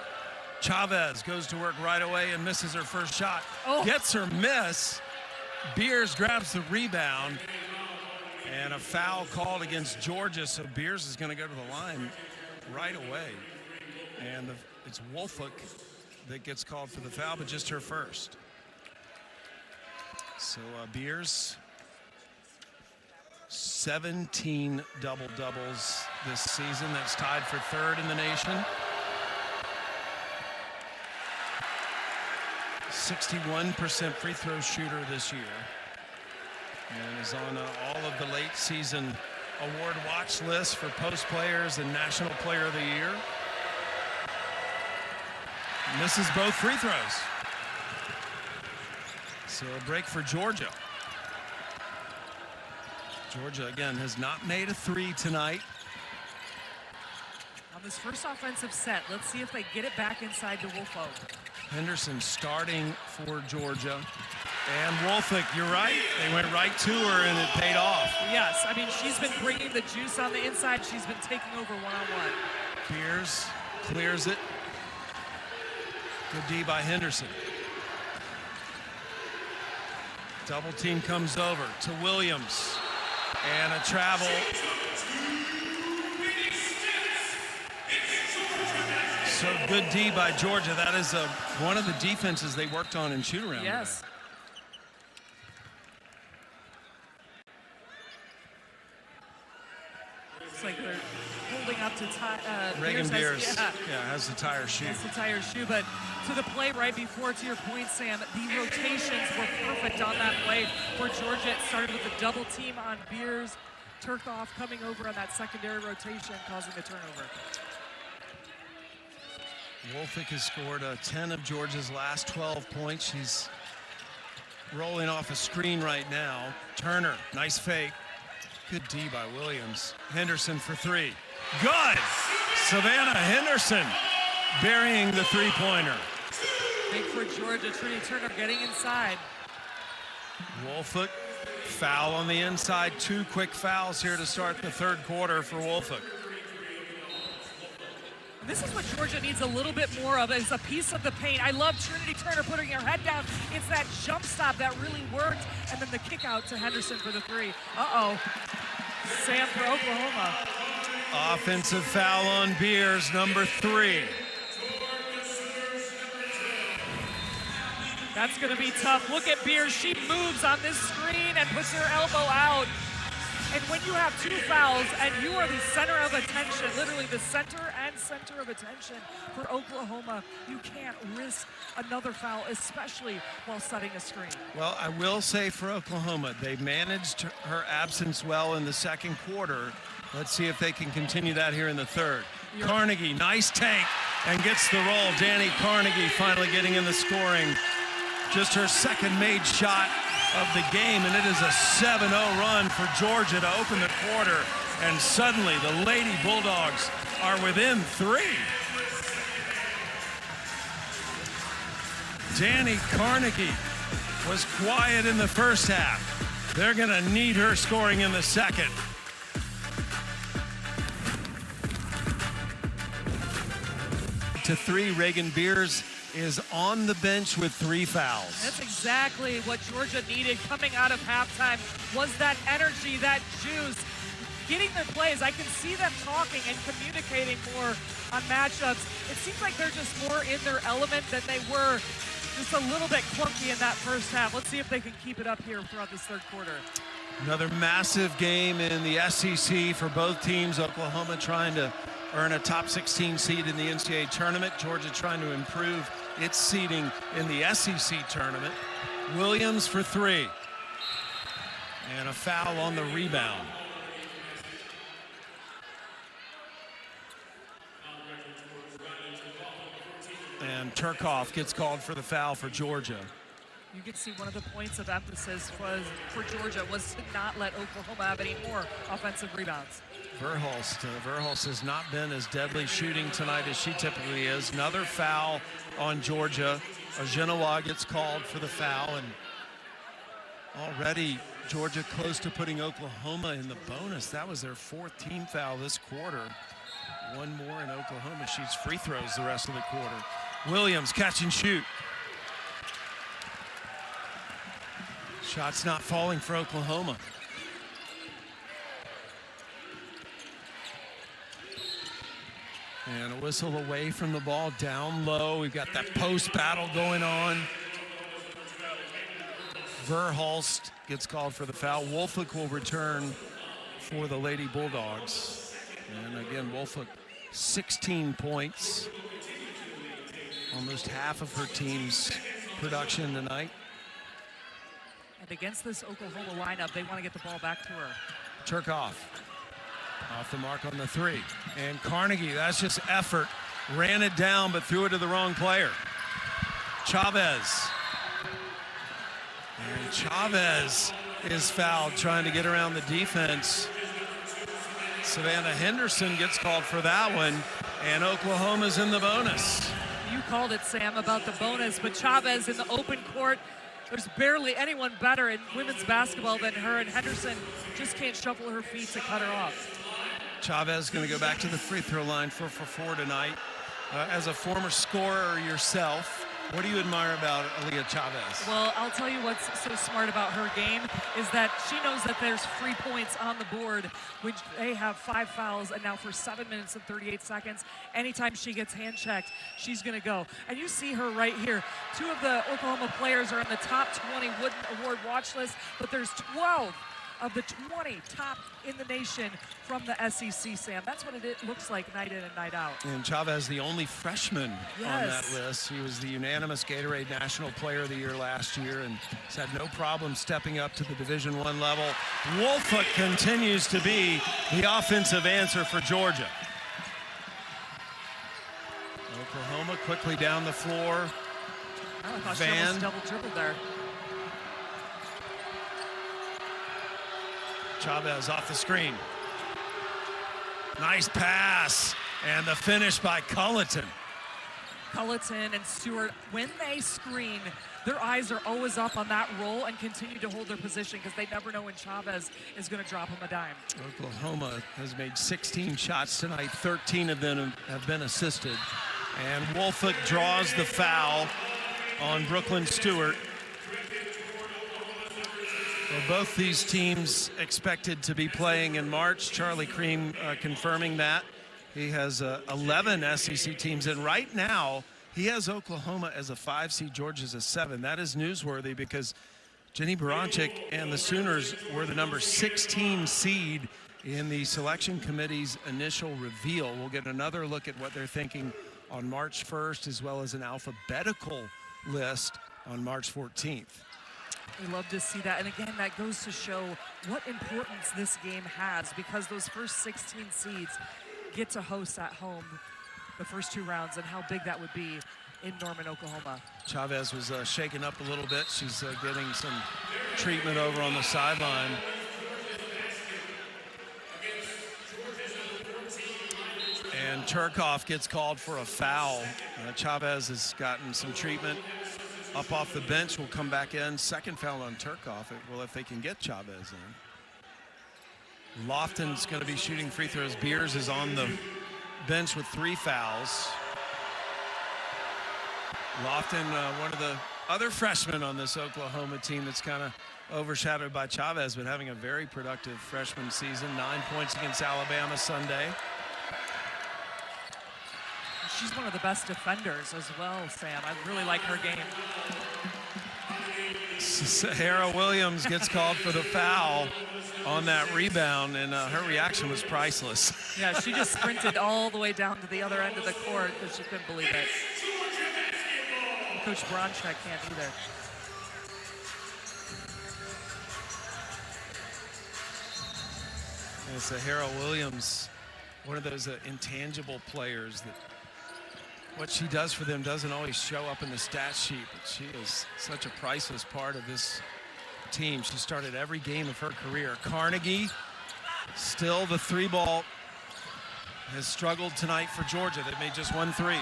Chavez goes to work right away and misses her first shot. Gets her miss. Beers grabs the rebound. And a foul called against Georgia, so Beers is going to go to the line right away. And it's Wolford that gets called for the foul, but just her first. So Beers, 17 double-doubles this season. That's tied for 3rd in the nation. 61% free throw shooter this year, and is on all of the late season award watch list for post players and National Player of the Year. Misses both free throws. So a break for Georgia. Georgia, again, has not made a three tonight. On this first offensive set, let's see if they get it back inside to Woolfolk. Henderson starting for Georgia. And Woolfolk, you're right. They went right to her, and it paid off. Yes, I mean, she's been bringing the juice on the inside. She's been taking over one-on-one. Pierce clears it. Good D by Henderson. Double team comes over to Williams. And a travel. So good D by Georgia. That is one of the defenses they worked on in shoot-around. Yes. Today. Looks like they're holding up to Reagan Beers, yeah, has the tire shoe. Has the tire shoe, but to the play right before, to your point, Sam, the rotations were perfect on that play for Georgia. It started with a double team on Beers. Turkoff coming over on that secondary rotation, causing the turnover. Woolfolk has scored 10 of Georgia's last 12 points. She's rolling off a screen right now. Turner, nice fake. Good D by Williams. Henderson for three. Good! Savannah Henderson burying the three-pointer. Big for Georgia. Trinity Turner getting inside. Woolfolk, foul on the inside. 2 quick fouls here to start the third quarter for Woolfolk. This is what Georgia needs a little bit more of, is a piece of the paint. I love Trinity Turner putting her head down. It's that jump stop that really worked, and then the kick out to Henderson for the three. Uh-oh. Sam for Oklahoma. Offensive foul on Beers, number 3. That's going to be tough. Look at Beers. She moves on this screen and puts her elbow out. And when you have 2 fouls and you are the center of attention, literally the center of attention for Oklahoma, you can't risk another foul, especially while setting a screen. Well, I will say for Oklahoma, they managed her absence well in the second quarter. Let's see if they can continue that here in the third. Carnegie, nice tank, and gets the roll. Danny Carnegie finally getting in the scoring. Just her second made shot of the game, and it is a 7-0 run for Georgia to open the quarter. And suddenly the Lady Bulldogs are within 3. Danny Carnegie was quiet in the first half. They're going to need her scoring in the second. To 3, Reagan Beers is on the bench with 3 fouls. That's exactly what Georgia needed coming out of halftime, was that energy, that juice, getting their plays. I can see them talking and communicating more on matchups. It seems like they're just more in their element than they were just a little bit clunky in that first half. Let's see if they can keep it up here throughout this third quarter. Another massive game in the SEC for both teams. Oklahoma trying to earn a top 16 seed in the NCAA tournament. Georgia trying to improve its seeding in the SEC tournament. Williams for 3. And a foul on the rebound. And Turkoff gets called for the foul for Georgia. You can see one of the points of emphasis was for Georgia was to not let Oklahoma have any more offensive rebounds. Verhulst has not been as deadly shooting tonight as she typically is. Another foul on Georgia. Genoa gets called for the foul, and already Georgia close to putting Oklahoma in the bonus. That was their 4th team foul this quarter. One more and Oklahoma shoots free throws the rest of the quarter. Williams catch and shoot. Shots not falling for Oklahoma. And a whistle away from the ball, down low. We've got that post battle going on. Verhulst gets called for the foul. Woolfolk will return for the Lady Bulldogs. And again, Woolfolk, 16 points. Almost half of her team's production tonight. And against this Oklahoma lineup, they want to get the ball back to her. Turkoff off the mark on the three. And Carnegie, that's just effort. Ran it down, but threw it to the wrong player. Chavez. And Chavez is fouled trying to get around the defense. Savannah Henderson gets called for that one, and Oklahoma's in the bonus. You called it, Sam, about the bonus, but Chavez in the open court. There's barely anyone better in women's basketball than her, and Henderson just can't shuffle her feet to cut her off. Chavez going to go back to the free throw line for 4 tonight. As a former scorer yourself, what do you admire about Aaliyah Chavez? Well, I'll tell you what's so smart about her game is that she knows that there's free points on the board, which they have 5 fouls, and now for 7 minutes and 38 seconds, anytime she gets hand checked, she's going to go. And you see her right here. 2 of the Oklahoma players are in the top 20 Wooden Award watch list, but there's 12 of the 20 top in the nation from the SEC, Sam. That's what it looks like night in and night out. And Chavez, the only freshman on that list. He was the unanimous Gatorade National Player of the Year last year and has had no problem stepping up to the Division I level. Woolfolk continues to be the offensive answer for Georgia. Oklahoma quickly down the floor. Oh, I thought she almost double-dribbled there. Chavez off the screen. Nice pass, and the finish by Culleton. Culleton and Stewart, when they screen, their eyes are always up on that roll and continue to hold their position because they never know when Chavez is going to drop them a dime. Oklahoma has made 16 shots tonight. 13 of them have been assisted. And Woolfolk draws the foul on Brooklyn Stewart. Well, both these teams expected to be playing in March. Charlie Cream confirming that. He has 11 SEC teams, and right now he has Oklahoma as a 5 seed, Georgia's a 7. That is newsworthy because Jenny Baranczyk and the Sooners were the number 16 seed in the selection committee's initial reveal. We'll get another look at what they're thinking on March 1st, as well as an alphabetical list on March 14th. We love to see that, and again, that goes to show what importance this game has because those first 16 seeds get to host at home the first 2 rounds and how big that would be in Norman, Oklahoma. Chavez was shaken up a little bit. She's getting some treatment over on the sideline. And Turkoff gets called for a foul. Chavez has gotten some treatment. Up off the bench, will come back in. Second foul on Turkoff. Well, if they can get Chavez in. Lofton's going to be shooting free throws. Beers is on the bench with 3 fouls. Lofton, one of the other freshmen on this Oklahoma team that's kind of overshadowed by Chavez, but having a very productive freshman season. 9 points against Alabama Sunday. She's one of the best defenders as well, Sam. I really like her game. Sahara Williams gets called for the foul on that rebound, and her reaction was priceless. Yeah, she just sprinted all the way down to the other end of the court because she couldn't believe it. Coach Baranczyk can't either. And Sahara Williams, one of those intangible players that what she does for them doesn't always show up in the stat sheet, but she is such a priceless part of this team. She started every game of her career. Carnegie, still the 3-ball, has struggled tonight for Georgia. They've made just 1 3.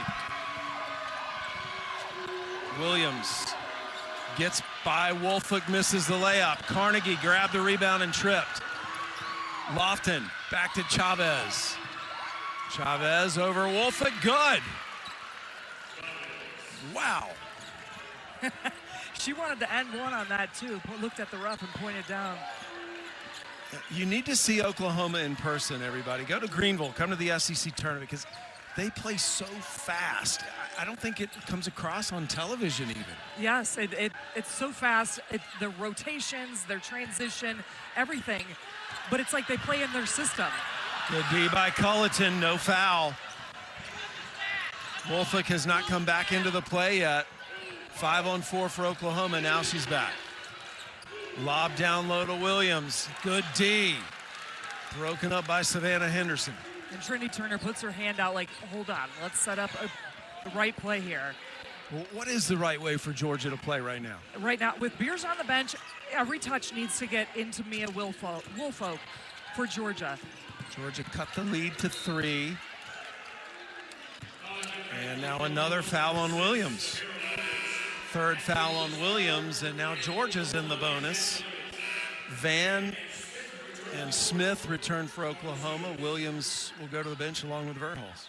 Williams gets by Woolfolk, misses the layup. Carnegie grabbed the rebound and tripped. Lofton back to Chavez. Chavez over Woolfolk, good. Wow. She wanted to end one on that too. Looked at the ref and pointed down. You need to see Oklahoma in person, everybody. Go to Greenville, come to the SEC tournament because they play so fast. I don't think it comes across on television even. Yes, it's so fast. The rotations, their transition, everything. But it's like they play in their system. Good D by Culleton, no foul. Woolfolk has not come back into the play yet. 5-on-4 for Oklahoma. Now she's back. Lob down low to Williams. Good D. Broken up by Savannah Henderson. And Trinity Turner puts her hand out like, hold on, let's set up the right play here. Well, what is the right way for Georgia to play right now? Right now, with Beers on the bench, every touch needs to get into Mia Woolfolk for Georgia. Georgia cut the lead to 3. And now another foul on Williams. Third foul on Williams, and now Georgia's in the bonus. Van and Smith return for Oklahoma. Williams will go to the bench along with Verhulst.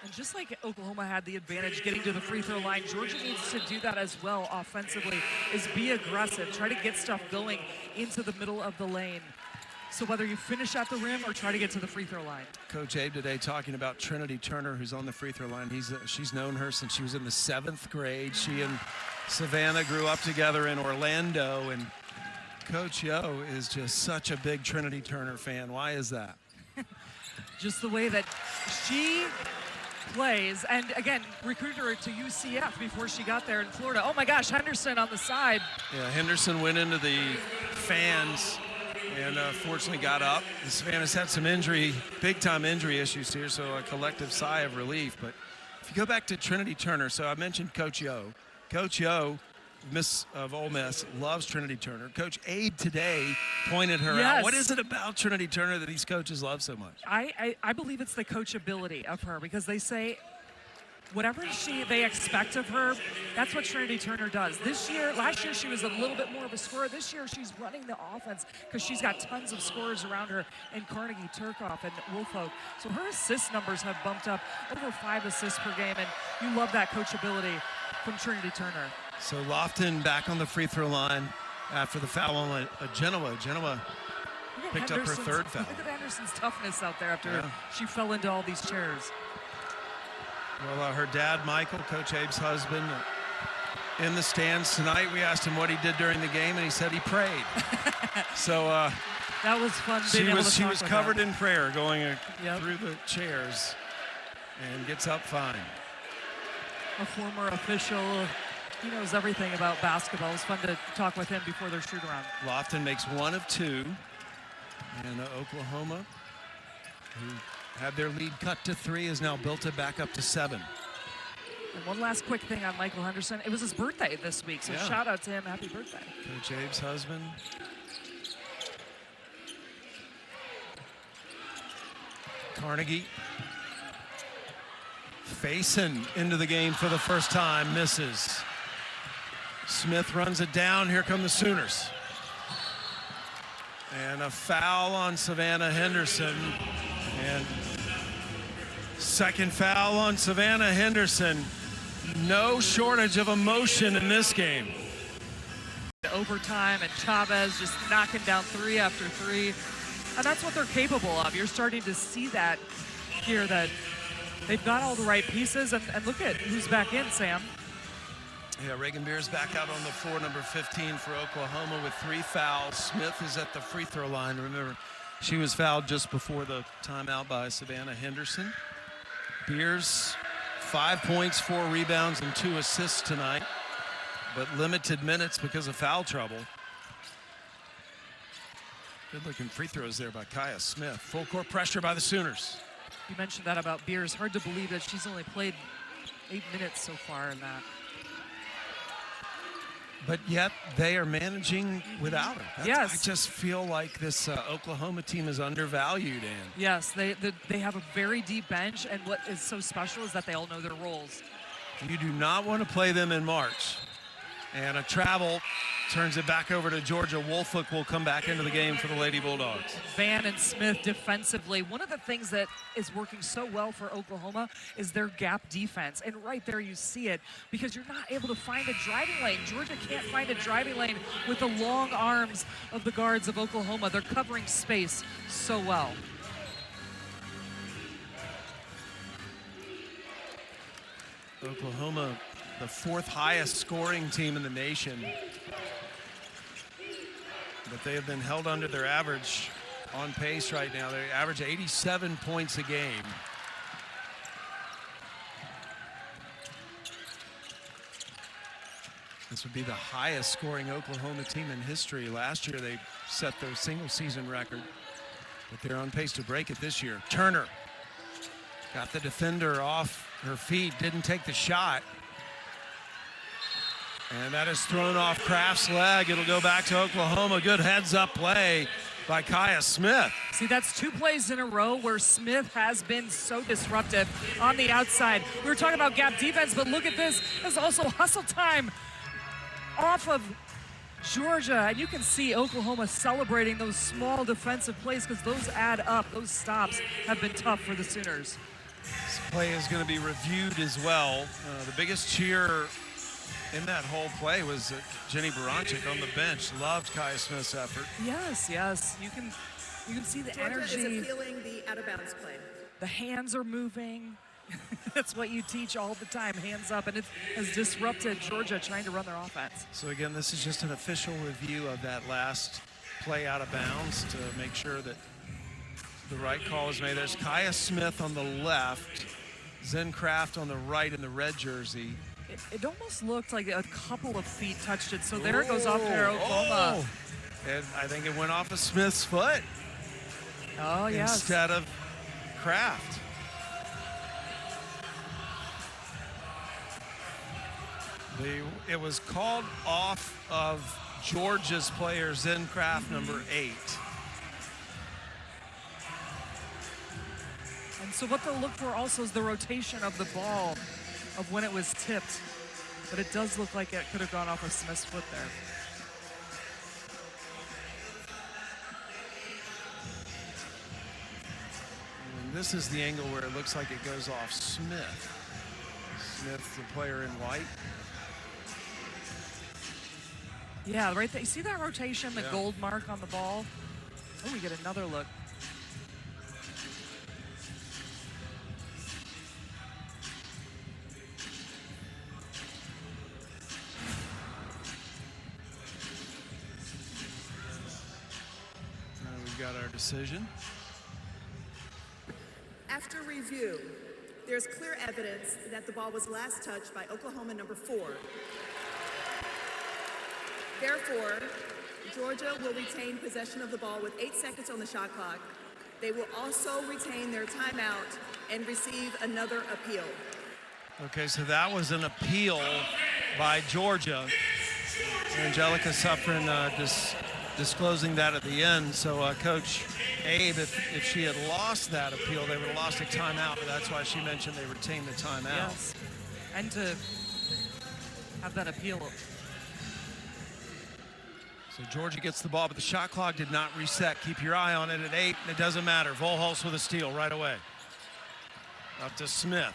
And just like Oklahoma had the advantage getting to the free throw line, Georgia needs to do that as well offensively, is be aggressive, try to get stuff going into the middle of the lane. So whether you finish at the rim or try to get to the free throw line. Coach Abe today talking about Trinity Turner, who's on the free throw line. She's known her since she was in the 7th grade. She and Savannah grew up together in Orlando, and Coach Yo is just such a big Trinity Turner fan. Why is that? Just the way that she plays, and again, recruited her to UCF before she got there in Florida. Oh my gosh, Henderson on the side. Yeah, Henderson went into the fans and fortunately got up. Savannah's had some big-time injury issues here, so a collective sigh of relief. But if you go back to Trinity Turner, so I mentioned Coach Yo. Coach Yo, Miss of Ole Miss, loves Trinity Turner. Coach Abe today pointed her out. What is it about Trinity Turner that these coaches love so much? I believe it's the coachability of her, because they say whatever they expect of her, that's what Trinity Turner does. Last year she was a little bit more of a scorer. This year she's running the offense because she's got tons of scorers around her in Carnegie, Turcoff, and Woolfolk. So her assist numbers have bumped up over 5 assists per game, and you love that coachability from Trinity Turner. So Lofton back on the free throw line after the foul on Genoa. Genoa picked up her 3rd foul. Look at Anderson's toughness out there after she fell into all these chairs. Well, her dad, Michael, Coach Abe's husband, in the stands tonight. We asked him what he did during the game, and he said he prayed. So that was fun. She was covered in prayer going through the chairs, and gets up fine. A former official. He knows everything about basketball. It was fun to talk with him before their shoot around. Lofton makes 1 of 2. And Oklahoma, who had their lead cut to 3, has now built it back up to 7. And one last quick thing on Michael Henderson. It was his birthday this week, so shout out to him. Happy birthday. Coach Abe's husband. Carnegie. Faison into the game for the first time, misses. Smith runs it down. Here come the Sooners. And a foul on Savannah Henderson. And second foul on Savannah Henderson. No shortage of emotion in this game. Overtime, and Chavez just knocking down 3 after 3. And that's what they're capable of. You're starting to see that here, that they've got all the right pieces. And look at who's back in, Sam. Yeah, Reagan Beers back out on the floor, number 15 for Oklahoma with 3 fouls. Smith is at the free throw line. Remember, she was fouled just before the timeout by Savannah Henderson. Beers, 5 points, 4 rebounds, and 2 assists tonight, but limited minutes because of foul trouble. Good-looking free throws there by Kaya Smith. Full court pressure by the Sooners. You mentioned that about Beers. Hard to believe that she's only played 8 minutes so far in that. But yet they are managing without her. Yes. I just feel like this Oklahoma team is undervalued. And yes, they have a very deep bench, and what is so special is that they all know their roles. You do not want to play them in March. And a travel turns it back over to Georgia. Woolfolk will come back into the game for the Lady Bulldogs. Van and Smith defensively. One of the things that is working so well for Oklahoma is their gap defense. And right there you see it, because you're not able to find a driving lane. Georgia can't find a driving lane with the long arms of the guards of Oklahoma. They're covering space so well. Oklahoma, the 4th highest scoring team in the nation. But they have been held under their average on pace right now. They average 87 points a game. This would be the highest scoring Oklahoma team in history. Last year they set their single season record, but they're on pace to break it this year. Turner got the defender off her feet, didn't take the shot. And that is thrown off Kraft's leg. It'll go back to Oklahoma. Good heads-up play by Kaya Smith. See, that's 2 plays in a row where Smith has been so disruptive on the outside. We were talking about gap defense, but look at this. There's also hustle time off of Georgia. And you can see Oklahoma celebrating those small defensive plays because those add up. Those stops have been tough for the Sooners. This play is going to be reviewed as well. The biggest cheer in that whole play was Jenny Baranczyk on the bench. Loved Kaya Smith's effort. Yes, yes. You can see the Georgia energy. is appealing the out-of-bounds play. The hands are moving. That's what you teach all the time, hands up, and it has disrupted Georgia trying to run their offense. So again, this is just an official review of that last play out of bounds to make sure that the right call is made. There's Kaya Smith on the left, Zen Kraft on the right in the red jersey. It almost looked like a couple of feet touched it, so there it goes off there, Oklahoma. Oh. And I think it went off of Smith's foot. Oh, yes. Instead of Kraft. It was called off of Georgia's player, Zen Kraft, number 8. And so what they'll look for also is the rotation of the ball of when it was tipped. But it does look like it could have gone off of Smith's foot there. And this is the angle where it looks like it goes off Smith. Smith, the player in white. Yeah, right there. You see that rotation, the gold mark on the ball? Oh, we get another look. We've got our decision. After review, there's clear evidence that the ball was last touched by Oklahoma number 4. Therefore, Georgia will retain possession of the ball with 8 seconds on the shot clock. They will also retain their timeout and receive another appeal. Okay, so that was an appeal by Georgia. Angelica Suffren disclosing that at the end. So Coach Abe, if she had lost that appeal, they would have lost a timeout, but that's why she mentioned they retained the timeout. Yes, and to have that appeal. So Georgia gets the ball, but the shot clock did not reset. Keep your eye on it at 8, and it doesn't matter. Volholz with a steal right away. Up to Smith.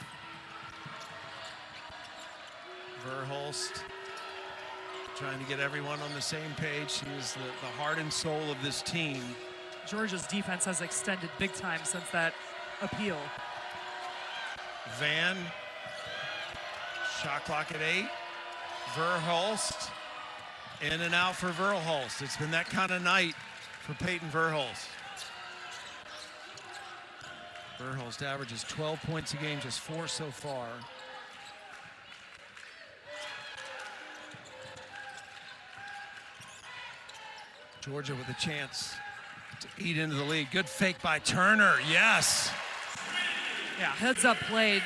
Verhulst trying to get everyone on the same page. She is the heart and soul of this team. Georgia's defense has extended big time since that appeal. Van, shot clock at 8. Verhulst, in and out for Verhulst. It's been that kind of night for Peyton Verhulst. Verhulst averages 12 points a game, just 4 so far. Georgia with a chance to eat into the lead. Good fake by Turner, yes. Yeah, heads up played,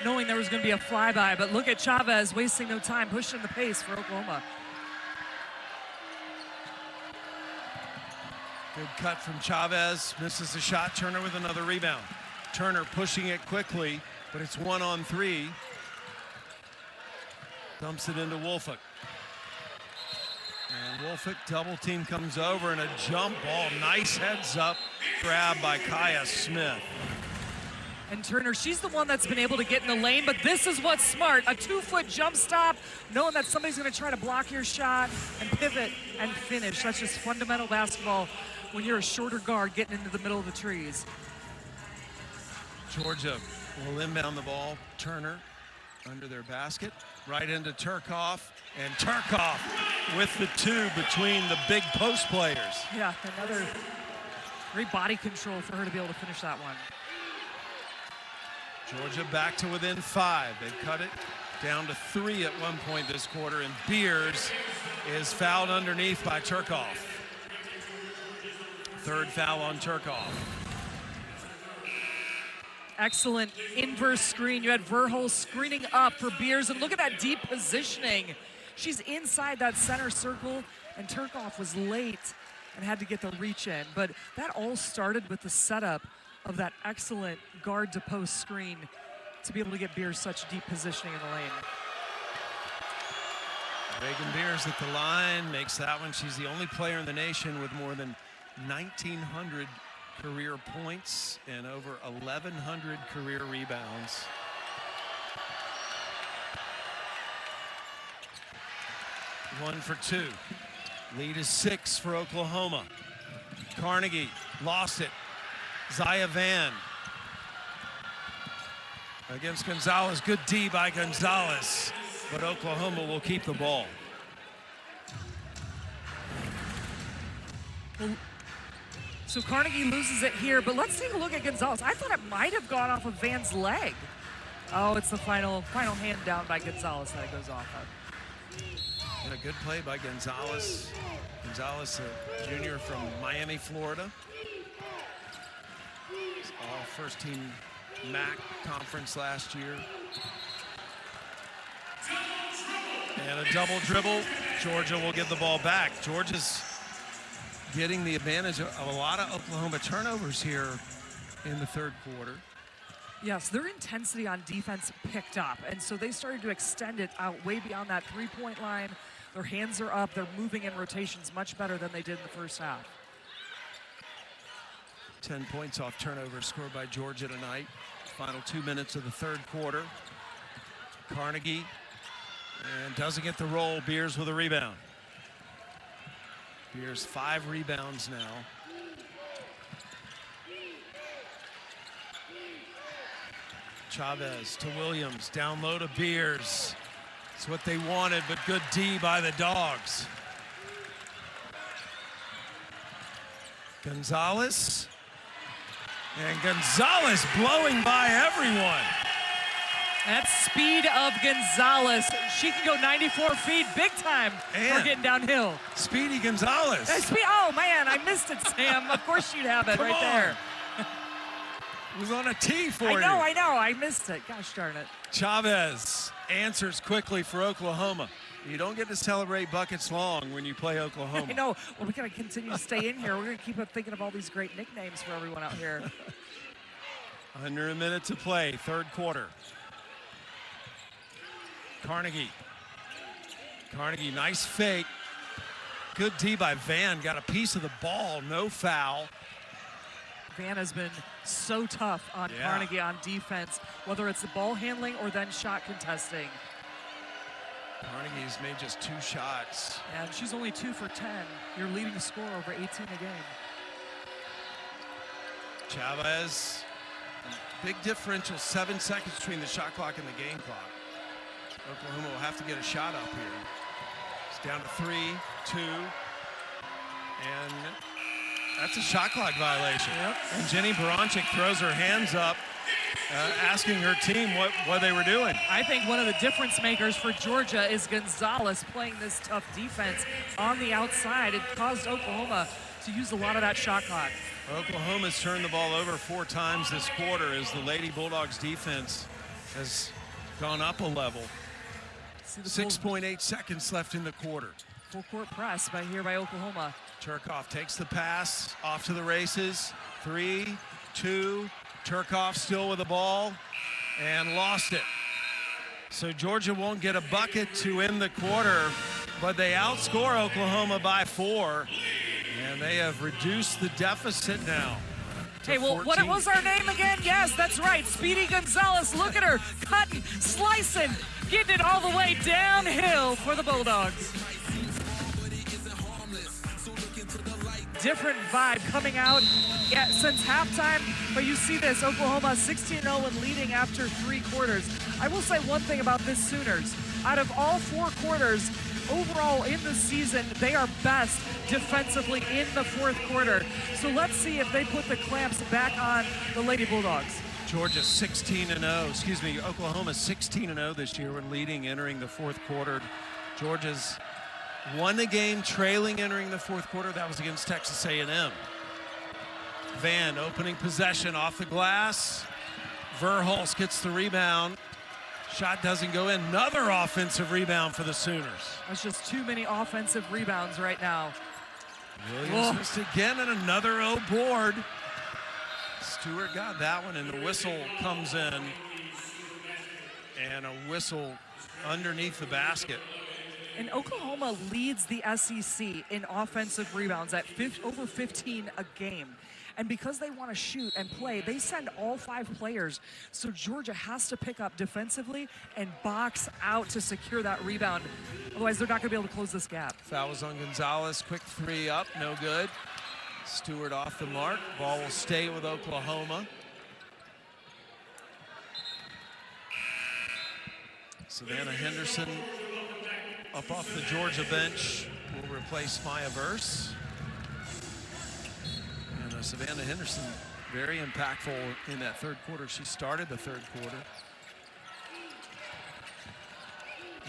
knowing there was going to be a flyby, but look at Chavez wasting no time, pushing the pace for Oklahoma. Good cut from Chavez, misses the shot. Turner with another rebound. Turner pushing it quickly, but it's 1-on-3. Dumps it into Wolfuk. And Wolfuk double team comes over and a jump ball. Nice heads up grab by Kaya Smith. And Turner, she's the one that's been able to get in the lane, but this is what's smart. A 2-foot jump stop, knowing that somebody's going to try to block your shot and pivot and finish. That's just fundamental basketball when you're a shorter guard getting into the middle of the trees. Georgia will inbound the ball. Turner under their basket, right into Turkoff, and Turkoff with the 2 between the big post players. Yeah, another great body control for her to be able to finish that one. Georgia back to within 5. They've cut it Down to 3 at one point this quarter, and Beers is fouled underneath by Turkov. Third foul on Turkov. Excellent inverse screen. You had Verhulst screening up for Beers, and look at that deep positioning. She's inside that center circle, and Turkov was late and had to get the reach in. But that all started with the setup of that excellent guard to post screen to be able to get Beers such deep positioning in the lane. Reagan Beers at the line, makes that one. She's the only player in the nation with more than 1,900 career points and over 1,100 career rebounds. One for two. Lead is 6 for Oklahoma. Carnegie lost it. Zaya Van against Gonzalez. Good D by Gonzalez, but Oklahoma will keep the ball. So Carnegie loses it here, but let's take a look at Gonzalez. I thought it might have gone off of Van's leg. Oh, it's the final hand down by Gonzalez that it goes off of. And a good play by Gonzalez. Gonzalez, a junior from Miami, Florida. All first team MAC conference last year. And a double dribble. Georgia will get the ball back. Georgia's getting the advantage of a lot of Oklahoma turnovers here in the third quarter. Yes, their intensity on defense picked up, and so they started to extend it out way beyond that three-point line. Their hands are up. They're moving in rotations much better than they did in the first half. 10 points off turnovers scored by Georgia tonight. Final 2 minutes of the third quarter. Carnegie, and doesn't get the roll. Beers with a rebound. Beers 5 rebounds now. Chavez to Williams, down low to Beers. It's what they wanted, but good D by the Dogs. Gonzalez. And Gonzalez blowing by everyone. That speed of Gonzalez. She can go 94 feet big time for getting downhill. Speedy Gonzalez. Oh, man, I missed it, Sam. Of course you'd have it right there. It was on a tee for you. I know. I missed it. Gosh darn it. Chavez answers quickly for Oklahoma. You don't get to celebrate buckets long when you play Oklahoma. I know. Well, we got to continue to stay in here. We're going to keep thinking of all these great nicknames for everyone out here. Under a minute to play, third quarter. Carnegie, nice fake. Good D by Van, got a piece of the ball, no foul. Van has been so tough on Carnegie on defense, whether it's the ball handling or then shot contesting. Carnegie's made just 2 shots. And she's only 2 for 10. Your leading scorer over 18 a game. Chavez, big differential, 7 seconds between the shot clock and the game clock. Oklahoma will have to get a shot up here. It's down to 3, 2, and that's a shot clock violation. Yep. And Jenny Baranczyk throws her hands up, asking her team what they were doing. I think one of the difference makers for Georgia is Gonzalez playing this tough defense on the outside. It caused Oklahoma to use a lot of that shot clock. Oklahoma's turned the ball over 4 times this quarter as the Lady Bulldogs defense has gone up a level. 6.8 seconds left in the quarter. Full court press by Oklahoma. Turkov takes the pass, off to the races. 3, 2, Turkov still with the ball and lost it. So Georgia won't get a bucket to end the quarter, but they outscore Oklahoma by 4, and they have reduced the deficit now. Hey, well, 14. what was our name again? Yes, that's right, Speedy Gonzalez. Look at her, cutting, slicing, getting it all the way downhill for the Bulldogs. Different vibe coming out since halftime, but you see this, Oklahoma 16-0 and leading after 3 quarters. I will say one thing about this Sooners. Out of all 4 quarters, overall in the season, they are best defensively in the 4th quarter. So let's see if they put the clamps back on the Lady Bulldogs. Georgia 16-0, excuse me, Oklahoma 16-0 this year when leading entering the fourth quarter. Georgia's won the game trailing entering the fourth quarter. That was against Texas A&M. Van opening possession off the glass. Verhulst gets the rebound. Shot doesn't go in. Another offensive rebound for the Sooners. That's just too many offensive rebounds right now. Williams missed again and another O board. Stewart got that one and the whistle comes in. And a whistle underneath the basket. And Oklahoma leads the SEC in offensive rebounds at over 15 a game. And because they want to shoot and play, they send all 5 players. So Georgia has to pick up defensively and box out to secure that rebound. Otherwise, they're not going to be able to close this gap. Foul was on Gonzalez. Quick 3 up, no good. Stewart off the mark. Ball will stay with Oklahoma. Savannah Henderson up off the Georgia bench will replace Maya Verse. And Savannah Henderson, very impactful in that third quarter. She started the third quarter.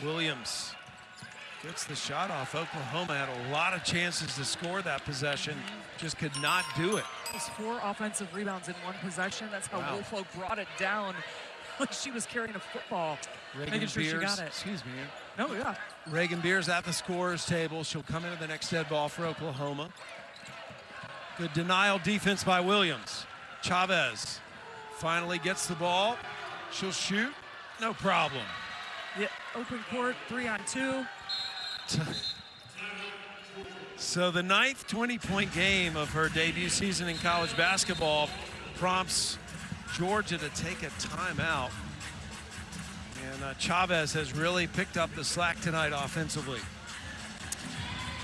Williams gets the shot off. Oklahoma had a lot of chances to score that possession, just could not do it. It was 4 offensive rebounds in 1 possession. That's how Woolfolk brought it down. Like she was carrying a football, making sure she got it. Excuse me. No, yeah. Reagan Beers at the scorer's table. She'll come into the next dead ball for Oklahoma. Good denial defense by Williams. Chavez finally gets the ball. She'll shoot. No problem. Yeah, open court, 3-on-2. So the 9th 20-point game of her debut season in college basketball prompts Georgia to take a timeout. And Chavez has really picked up the slack tonight offensively.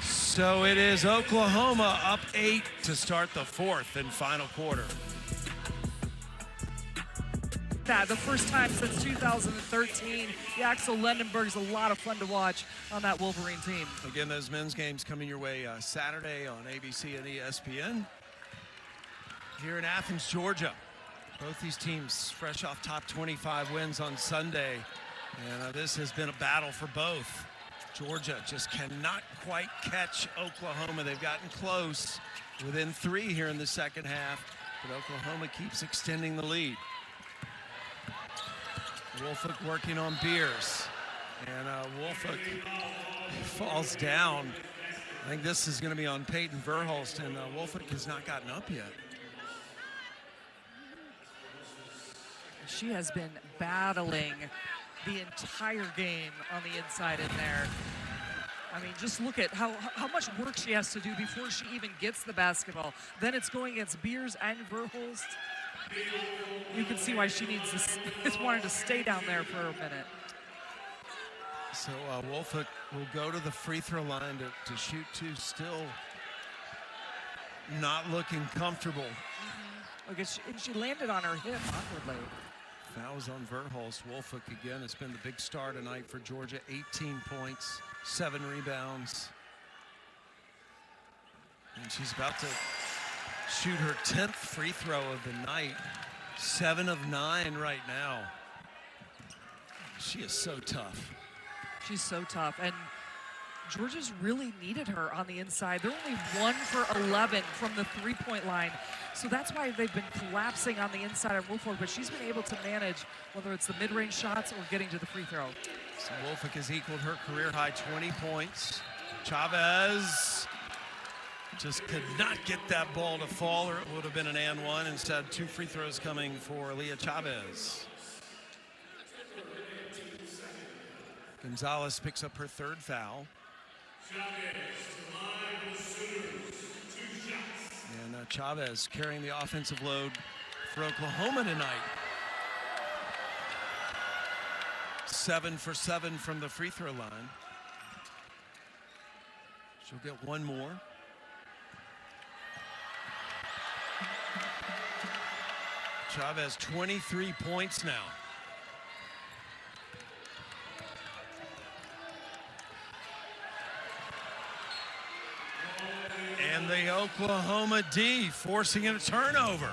So it is Oklahoma up 8 to start the 4th and final quarter. The first time since 2013. The Axel Lendenberg's a lot of fun to watch on that Wolverine team. Again, those men's games coming your way Saturday on ABC and ESPN. Here in Athens, Georgia. Both these teams fresh off top 25 wins on Sunday. And this has been a battle for both. Georgia just cannot quite catch Oklahoma. They've gotten close, within 3 here in the second half, but Oklahoma keeps extending the lead. Woolfolk working on Beers, and Woolfolk falls down. I think this is going to be on Peyton Verhulst, and Woolfolk has not gotten up yet. She has been battling the entire game on the inside in there. I mean, just look at how much work she has to do before she even gets the basketball. Then it's going against Beers and Verhulst. You can see why she needs to wanted to stay down there for a minute. So Woolfolk will go to the free throw line to shoot 2, still not looking comfortable. Okay, she landed on her hip awkwardly. Fouls on Verhulst. Woolfolk again. It's been the big star tonight for Georgia. 18 points, 7 rebounds. And she's about to shoot her 10th free throw of the night. 7 of 9 right now. She is so tough. She's so tough. And Georgia's really needed her on the inside. They're only 1 for 11 from the 3-point line. So that's why they've been collapsing on the inside of Woolfolk, but she's been able to manage whether it's the mid-range shots or getting to the free throw. So Woolfolk has equaled her career high 20 points. Chavez just could not get that ball to fall, or it would have been an and 1. Instead, 2 free throws coming for Leah Chavez. Gonzalez picks up her 3rd foul. And Chavez carrying the offensive load for Oklahoma tonight. 7 for 7 from the free throw line. She'll get 1 more. Chavez 23 points now. And the Oklahoma D forcing a turnover.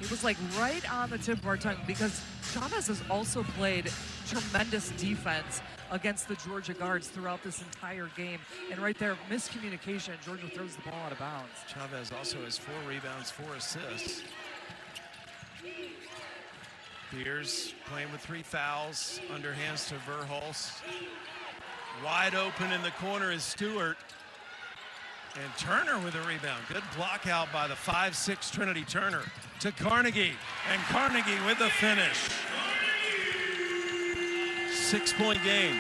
It was like right on the tip of our tongue because Chavez has also played tremendous defense against the Georgia guards throughout this entire game. And right there, miscommunication, Georgia throws the ball out of bounds. Chavez also has 4 rebounds, 4 assists. Beers playing with 3 fouls, underhands to Verhulst. Wide open in the corner is Stewart. And Turner with a rebound. Good block out by the 5'6" Trinity Turner to Carnegie. And Carnegie with the finish. 6-point game.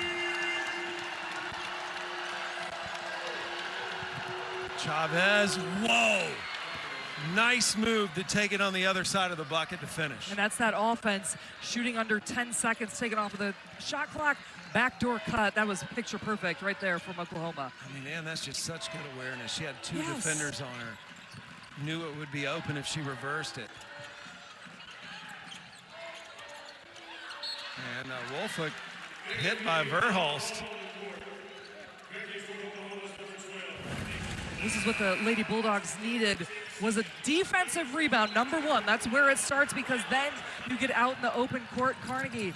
Chavez, whoa! Nice move to take it on the other side of the bucket to finish. And that's that offense, shooting under 10 seconds, taken off of the shot clock, backdoor cut. That was picture perfect right there from Oklahoma. I mean, man, that's just such good awareness. She had 2 defenders on her. Knew it would be open if she reversed it. And Woolfolk hit by Verhulst. This is what the Lady Bulldogs needed, was a defensive rebound, number 1. That's where it starts because then you get out in the open court. Carnegie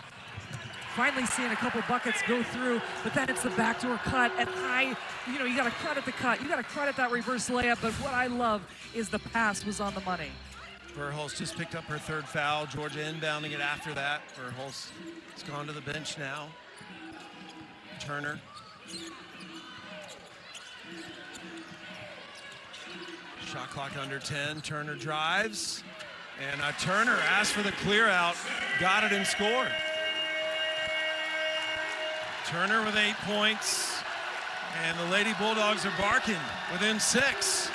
finally seeing a couple buckets go through, but then it's the backdoor cut. And you got to credit the cut. You got to credit that reverse layup. But what I love is the pass was on the money. Verhulst just picked up her 3rd foul. Georgia inbounding it after that. Verhulst has gone to the bench now. Turner. Shot clock under 10. Turner drives. And Turner asked for the clear out. Got it and scored. Turner with 8 points. And the Lady Bulldogs are barking within 6.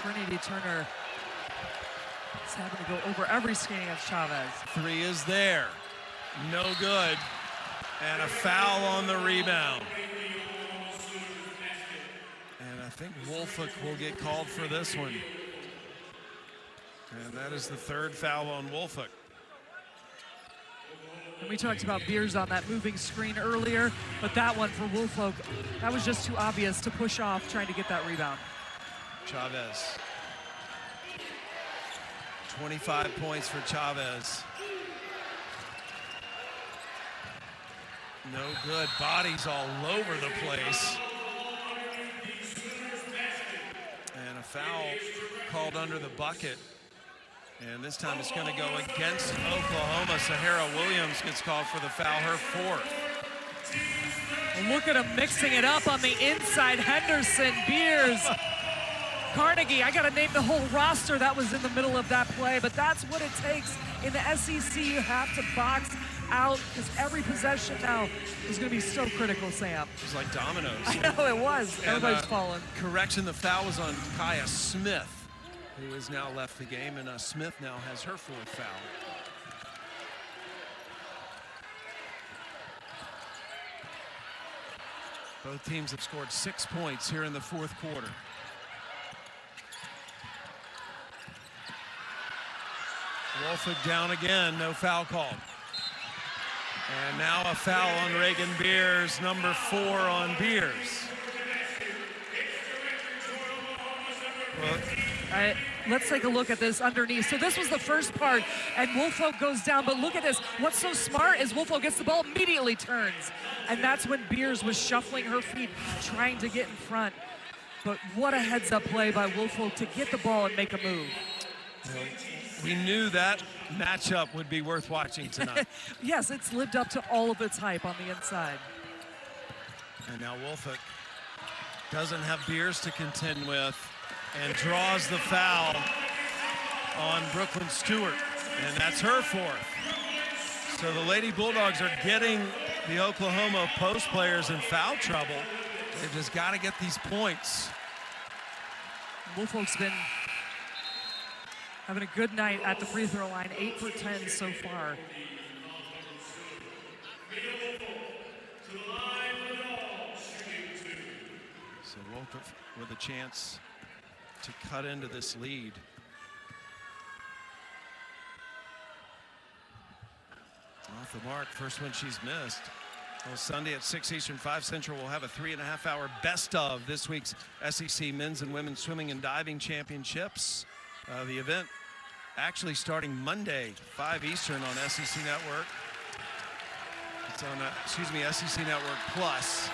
Trinity Turner is having to go over every screen against Chavez. 3 is there. No good. And a foul on the rebound. And I think Woolfolk will get called for this one. And that is the 3rd foul on Woolfolk. And we talked about Beers on that moving screen earlier, but that one for Woolfolk, that was just too obvious to push off trying to get that rebound. Chavez. 25 points for Chavez. No good. Bodies all over the place. And a foul called under the bucket. And this time it's going to go against Oklahoma. Sahara Williams gets called for the foul, her 4th. And look at him mixing it up on the inside. Henderson, Beers, Carnegie. I got to name the whole roster that was in the middle of that play, but that's what it takes. In the SEC, you have to box out because every possession now is going to be so critical, Sam. It was like dominoes. I know it was. Everybody's falling. Correction, the foul was on Kaya Smith, who has now left the game, and Smith now has her 4th foul. Both teams have scored 6 points here in the 4th quarter. Woolfolk down again, no foul called. And now a foul on Reagan Beers, number 4 on Beers. Let's take a look at this underneath. So this was the first part, and Woolfolk goes down, but look at this. What's so smart is Woolfolk gets the ball, immediately turns. And that's when Beers was shuffling her feet, trying to get in front. But what a heads-up play by Woolfolk to get the ball and make a move. Well, we knew that matchup would be worth watching tonight. Yes, it's lived up to all of its hype on the inside. And now Woolfolk doesn't have Beers to contend with and draws the foul on Brooklyn Stewart. And that's her 4th. So the Lady Bulldogs are getting the Oklahoma post players in foul trouble. They've just got to get these points. Woolfolk's been having a good night at the free throw line, 8 for 10 so far. So Woolfolk with a chance to cut into this lead. Off the mark, first one she's missed. Well, Sunday at 6 Eastern, 5 Central, we'll have a 3.5-hour best of this week's SEC Men's and Women's Swimming and Diving Championships. The event actually starting Monday, 5 Eastern on SEC Network. It's on, SEC Network Plus.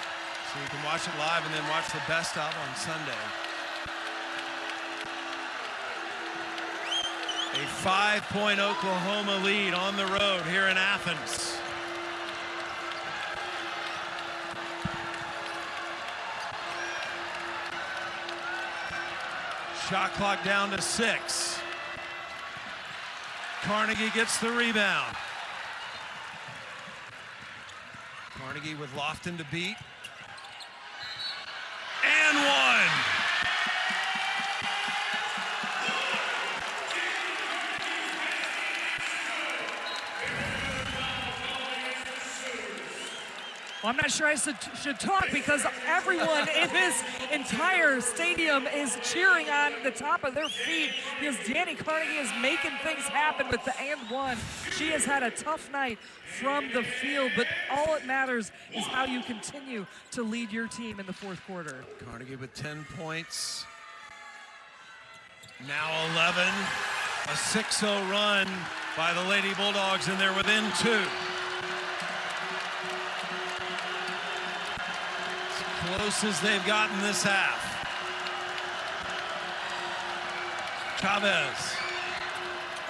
So you can watch it live and then watch the best of on Sunday. A 5-point Oklahoma lead on the road here in Athens. Shot clock down to 6. Carnegie gets the rebound. Carnegie with Lofton to beat. And one. Well, I'm not sure I should talk because everyone in this entire stadium is cheering on the top of their feet because Danny Carnegie is making things happen with the and one. She has had a tough night from the field, but all that matters is how you continue to lead your team in the fourth quarter. Carnegie with 10 points. Now 11. A 6-0 run by the Lady Bulldogs, and they're within 2. Close as they've gotten this half. Chavez.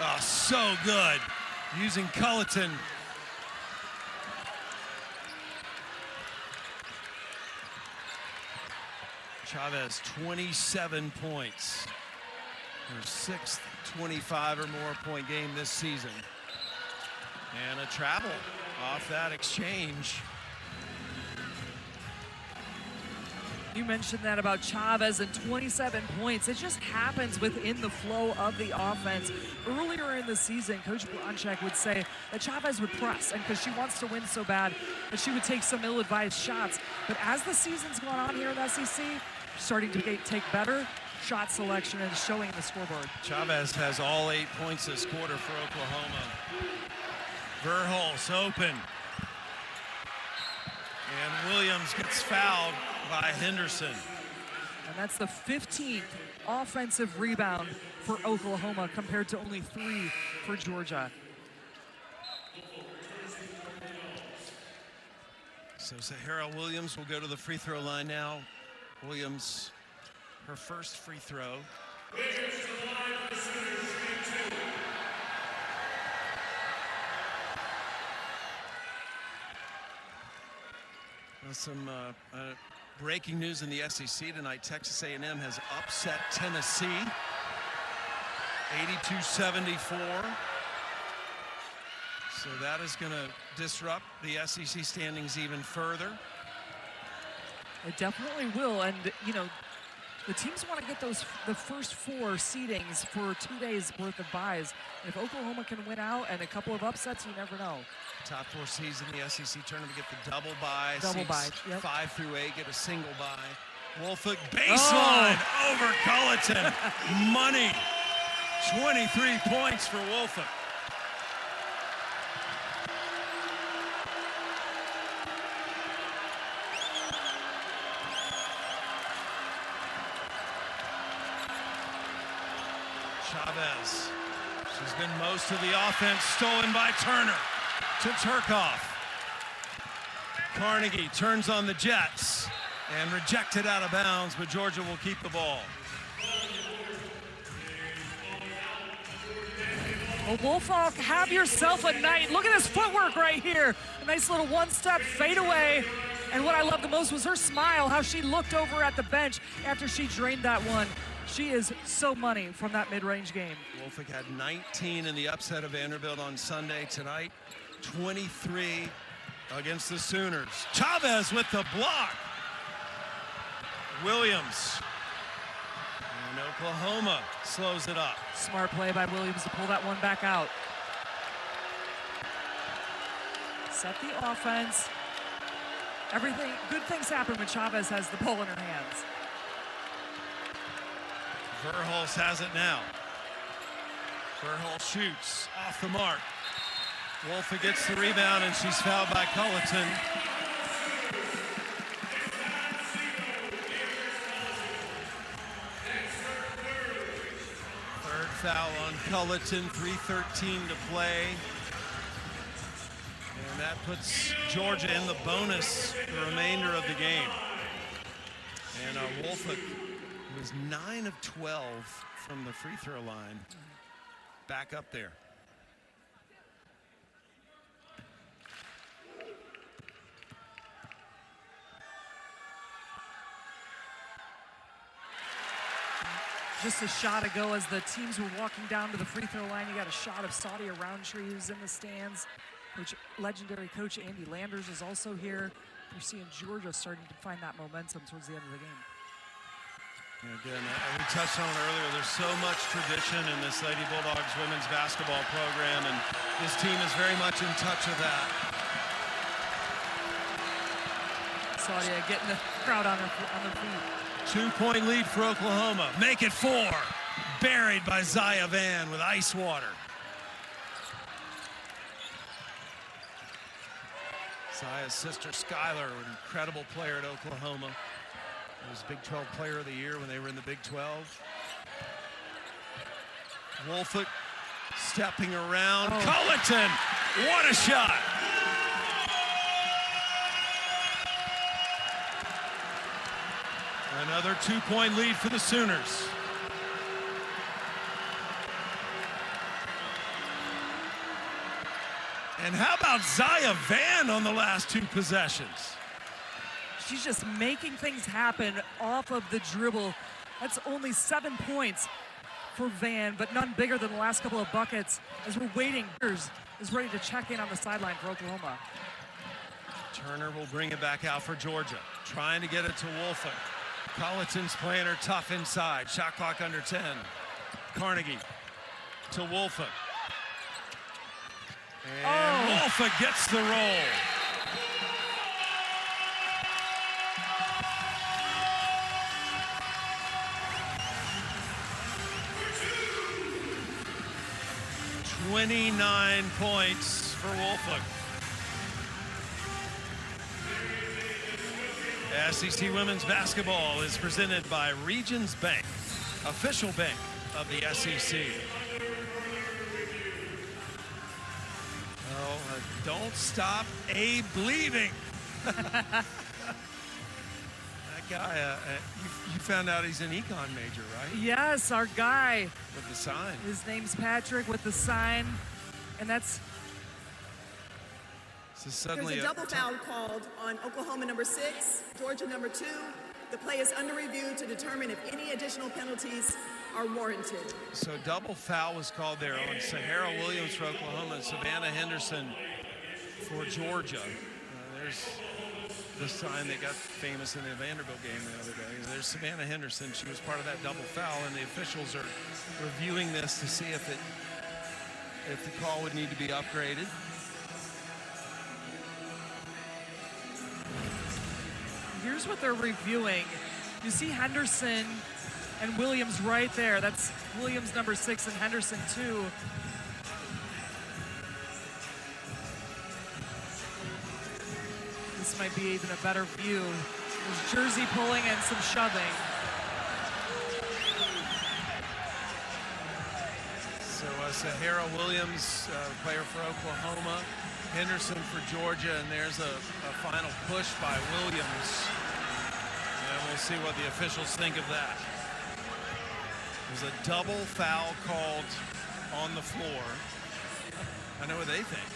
Oh, so good. Using Culleton. Chavez, 27 points. Her 6th 25 or more point game this season. And a travel off that exchange. You mentioned that about Chavez and 27 points. It just happens within the flow of the offense. Earlier in the season, Coach Blanchek would say that Chavez would press, and because she wants to win so bad, that she would take some ill-advised shots. But as the season's gone on here in the SEC, starting to take better shot selection and showing in the scoreboard. Chavez has all 8 points this quarter for Oklahoma. Verhulst open. And Williams gets fouled by Henderson. And that's the 15th offensive rebound for Oklahoma compared to only 3 for Georgia. So Sahara Williams will go to the free throw line now. Williams, her first free throw. Some breaking news in the SEC tonight. Texas A&M has upset Tennessee, 82-74. So that is going to disrupt the SEC standings even further. It definitely will, and you know, the teams want to get the first 4 seedings for 2 days worth of buys. And if Oklahoma can win out and a couple of upsets, you never know. Top 4 seeds in the SEC tournament get the double bye. Double bye, yep. 5 through 8 get a single bye. Woolfolk baseline over Culleton. Money. 23 points for Woolfolk. Chavez. She's been most of the offense stolen by Turner to Turkoff. Carnegie turns on the Jets and rejected out of bounds, but Georgia will keep the ball. Well, Woolfolk, have yourself a night. Look at this footwork right here. A nice little one-step fadeaway. And what I loved the most was her smile, how she looked over at the bench after she drained that one. She is so money from that mid-range game. Woolfolk had 19 in the upset of Vanderbilt on Sunday. Tonight, 23 against the Sooners. Chavez with the block. Williams. And Oklahoma slows it up. Smart play by Williams to pull that one back out. Set the offense. Everything, good things happen when Chavez has the ball in her hands. Verhulst has it now. Verhulst shoots off the mark. Woolfolk gets the rebound, and she's fouled by Culleton. Foul on Culleton, 3:13 to play. And that puts Georgia in the bonus the remainder of the game. And Woolfolk was 9 of 12 from the free throw line. Back up there. Just a shot ago as the teams were walking down to the free throw line. You got a shot of Sadia Roundtree, who's in the stands. Legendary coach Andy Landers is also here. You're seeing Georgia starting to find that momentum towards the end of the game. And again, we touched on it earlier, there's so much tradition in this Lady Bulldogs women's basketball program, and this team is very much in touch with that. Sadia getting the crowd on their feet. 2-point lead for Oklahoma. Make it 4. Buried by Zaya Van with ice water. Zaya's sister Skylar, an incredible player at Oklahoma. Was Big 12 Player of the Year when they were in the Big 12. Woolfolk stepping around. Culleton, what a shot! Another 2-point lead for the Sooners. And how about Zaya Van on the last 2 possessions? She's just making things happen off of the dribble. That's only 7 points for Van, but none bigger than the last couple of buckets as we're waiting. Is ready to check in on the sideline for Oklahoma. Turner will bring it back out for Georgia, trying to get it to Woolfolk. Colleton's playing her tough inside. Shot clock under 10. Carnegie to Woolfolk. And Woolfolk gets the roll. "29 points for Woolfolk." SEC Women's Basketball is presented by Regions Bank, official bank of the SEC. Oh, don't stop Abe bleeding. That guy, you found out he's an econ major, right? Yes, our guy. With the sign. His name's Patrick with the sign, and that's... There's a double foul called on Oklahoma number 6, Georgia number 2. The play is under review to determine if any additional penalties are warranted. So double foul was called there on Sahara Williams for Oklahoma and Savannah Henderson for Georgia. There's the sign that got famous in the Vanderbilt game the other day. There's Savannah Henderson. She was part of that double foul, and the officials are reviewing this to see if the call would need to be upgraded. Here's what they're reviewing. You see Henderson and Williams right there. That's Williams number 6 and Henderson 2. This might be even a better view. There's jersey pulling and some shoving. So Sahara Williams, player for Oklahoma. Henderson for Georgia, and there's a final push by Williams. And we'll see what the officials think of that. There's a double foul called on the floor. I know what they think.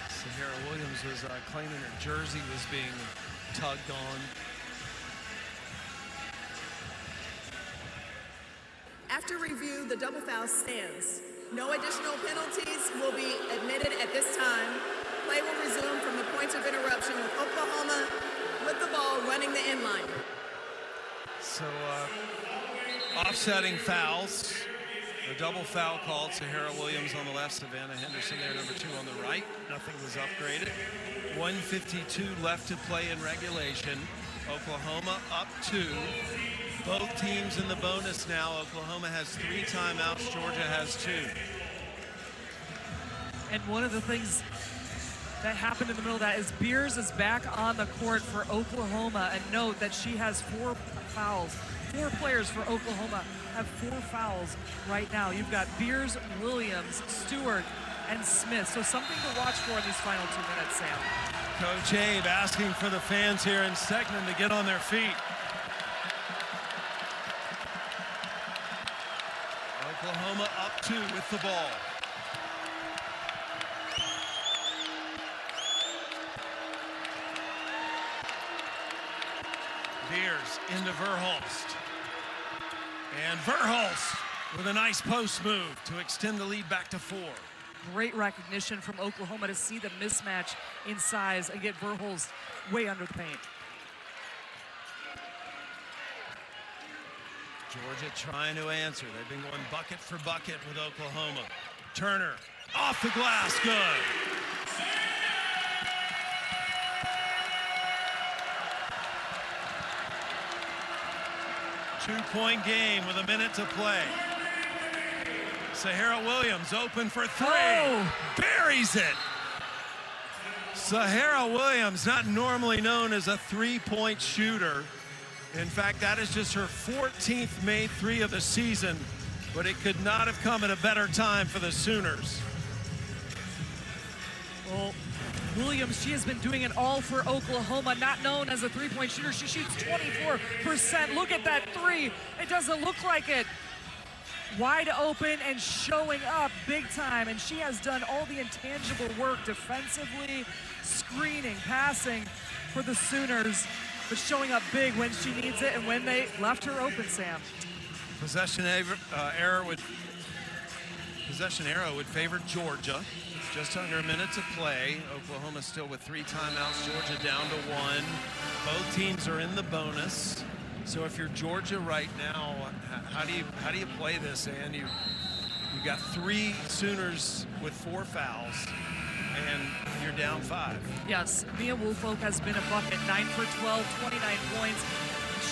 Sahara Williams was claiming her jersey was being tugged on. After review, the double foul stands. No additional penalties will be admitted at this time. Play will resume from the point of interruption with Oklahoma with the ball running the inline. So offsetting fouls. The double foul called. Sahara Williams on the left, Savannah Henderson there, number 2 on the right. Nothing was upgraded. 1:52 left to play in regulation. Oklahoma up 2. Both teams in the bonus now. Oklahoma has 3 timeouts. Georgia has 2. And one of the things that happened in the middle of that is Beers is back on the court for Oklahoma. And note that she has 4 fouls. 4 players for Oklahoma have 4 fouls right now. You've got Beers, Williams, Stewart, and Smith. So something to watch for in these final 2 minutes, Sam. Coach Abe asking for the fans here in Segnan to get on their feet. Oklahoma up 2 with the ball. Beers into Verhulst. And Verhulst with a nice post move to extend the lead back to 4. Great recognition from Oklahoma to see the mismatch in size and get Verhulst way under the paint. Georgia trying to answer. They've been going bucket for bucket with Oklahoma. Turner off the glass, good. Two-point game with a minute to play. Sahara Williams open for 3. Oh. Buries it. Sahara Williams, not normally known as a 3-point shooter. In fact, that is just her 14th made 3 of the season, but it could not have come at a better time for the Sooners. Well, Williams, she has been doing it all for Oklahoma, not known as a 3-point shooter. She shoots 24%. Look at that 3. It doesn't look like it. Wide open and showing up big time, and she has done all the intangible work defensively, screening, passing for the Sooners, but showing up big when she needs it and when they left her open, Sam. Possession arrow would favor Georgia. Just under a minute to play. Oklahoma still with 3 timeouts. Georgia down to 1. Both teams are in the bonus. So if you're Georgia right now, how do you play this, Ann? You've got 3 Sooners with 4 fouls, and you're down 5. Yes, Mia Woolfolk has been a bucket, 9 for 12, 29 points.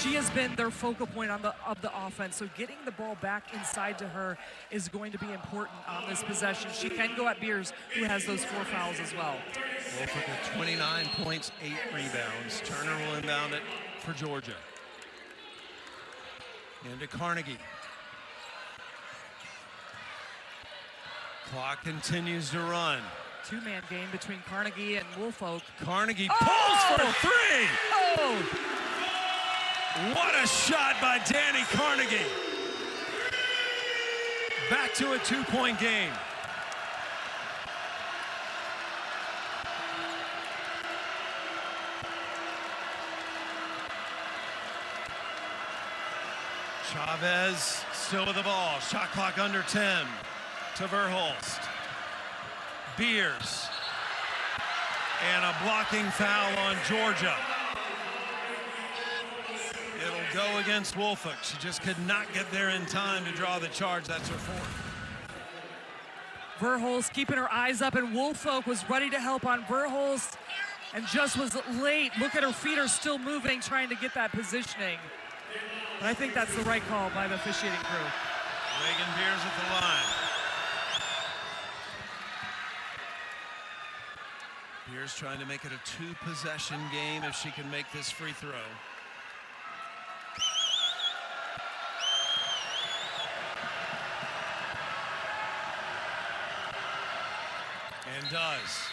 She has been their focal point of the offense, so getting the ball back inside to her is going to be important on this possession. She can go at Beers, who has those 4 fouls as well. Woolfolk with 29 points, 8 rebounds. Turner will inbound it for Georgia. Into Carnegie. Clock continues to run. 2-man game between Carnegie and Woolfolk. Carnegie pulls for 3! Oh! What a shot by Danny Carnegie. Back to a 2-point game. Chavez still with the ball. Shot clock under 10 to Verhulst. Beers. And a blocking foul on Georgia. It'll go against Woolfolk. She just could not get there in time to draw the charge. That's her 4th. Verhulst keeping her eyes up, and Woolfolk was ready to help on Verhulst and just was late. Look at her feet are still moving, trying to get that positioning. But I think that's the right call by the officiating crew. Reagan Beers at the line. Beers trying to make it a 2-possession game if she can make this free throw. And does.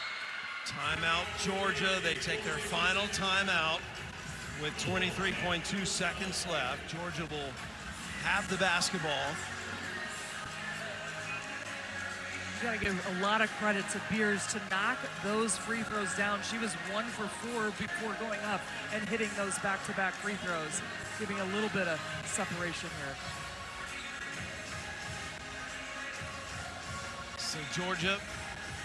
Timeout, Georgia. They take their final timeout with 23.2 seconds left. Georgia will have the basketball. You gotta give a lot of credit to Beers to knock those free throws down. She was 1 for 4 before going up and hitting those back-to-back free throws, giving a little bit of separation here. So Georgia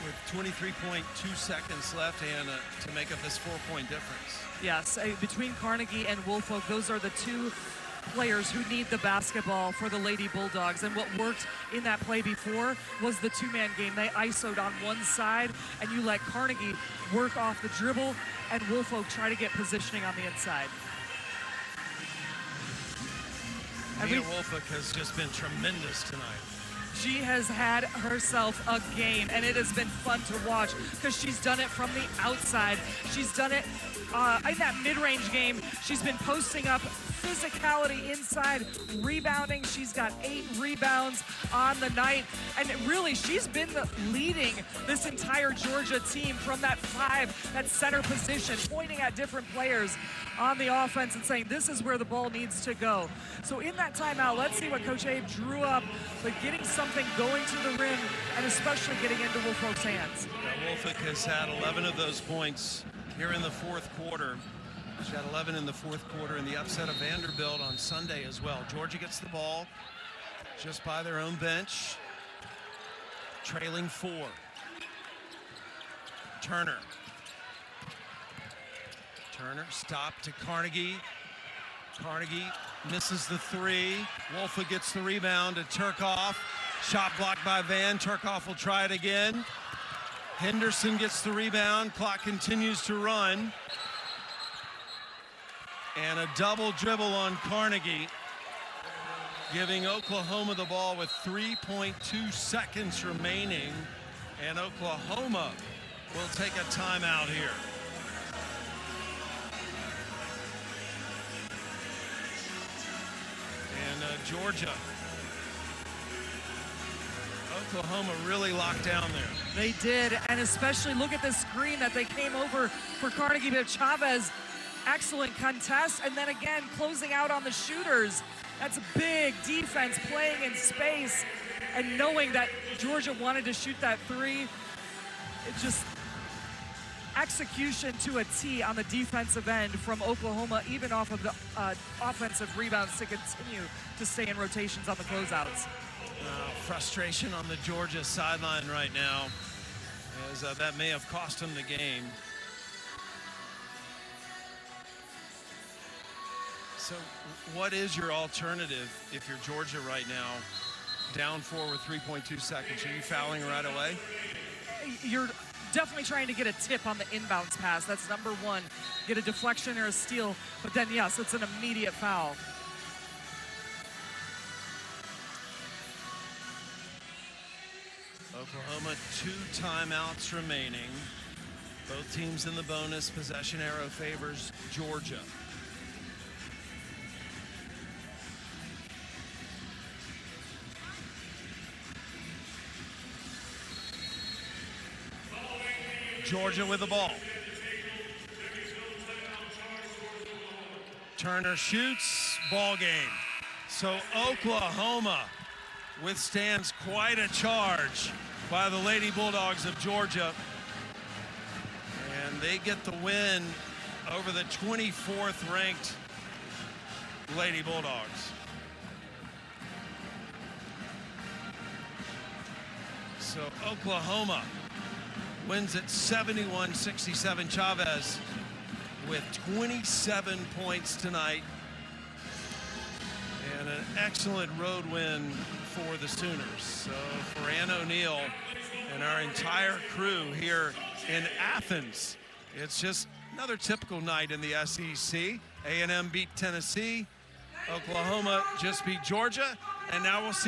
with 23.2 seconds left, and to make up this 4-point difference. Yes, between Carnegie and Woolfolk, those are the 2 players who need the basketball for the Lady Bulldogs. And what worked in that play before was the 2-man game. They isoed on one side, and you let Carnegie work off the dribble, and Woolfolk try to get positioning on the inside. And Mia Wolfick has just been tremendous tonight. she has had herself a game, and it has been fun to watch because she's done it from the outside. She's done it in that mid-range game. She's been posting up physicality inside, rebounding. She's got 8 rebounds on the night, and really she's been leading this entire Georgia team from that 5, that center position, pointing at different players on the offense and saying this is where the ball needs to go. So in that timeout, let's see what Coach Abe drew up, but getting something going to the rim and especially getting into Wolfick's hands. Yeah, Wolfick has had 11 of those points here in the fourth quarter. She had 11 in the fourth quarter in the upset of Vanderbilt on Sunday as well. Georgia gets the ball just by their own bench, trailing 4. Turner stopped to Carnegie. Carnegie misses the 3. Wolfick gets the rebound to Turkoff. Shot blocked by Van. Turkoff will try it again. Henderson gets the rebound. Clock continues to run. And a double dribble on Carnegie, giving Oklahoma the ball with 3.2 seconds remaining. And Oklahoma will take a timeout here. And Georgia, Oklahoma really locked down there. They did, and especially look at the screen that they came over for Carnegie, but Chavez, excellent contest, and then again closing out on the shooters. That's a big defense, playing in space and knowing that Georgia wanted to shoot that 3. It just execution to a T on the defensive end from Oklahoma, even off of the offensive rebounds to continue to stay in rotations on the closeouts. Frustration on the Georgia sideline right now, as that may have cost them the game. So what is your alternative if you're Georgia right now, down 4 with 3.2 seconds? Are you fouling right away? You're definitely trying to get a tip on the inbounds pass. That's number 1. Get a deflection or a steal, but then yes, it's an immediate foul. Oklahoma 2 timeouts remaining. Both teams in the bonus. Possession arrow favors Georgia. Georgia with the ball. Turner shoots, ball game. So Oklahoma withstands quite a charge by the Lady Bulldogs of Georgia. And they get the win over the 24th ranked Lady Bulldogs. So Oklahoma wins at 71-67. Chavez with 27 points tonight. And an excellent road win for the Sooners. So for Ann O'Neill and our entire crew here in Athens, it's just another typical night in the SEC. A&M beat Tennessee. Oklahoma just beat Georgia. And now we'll see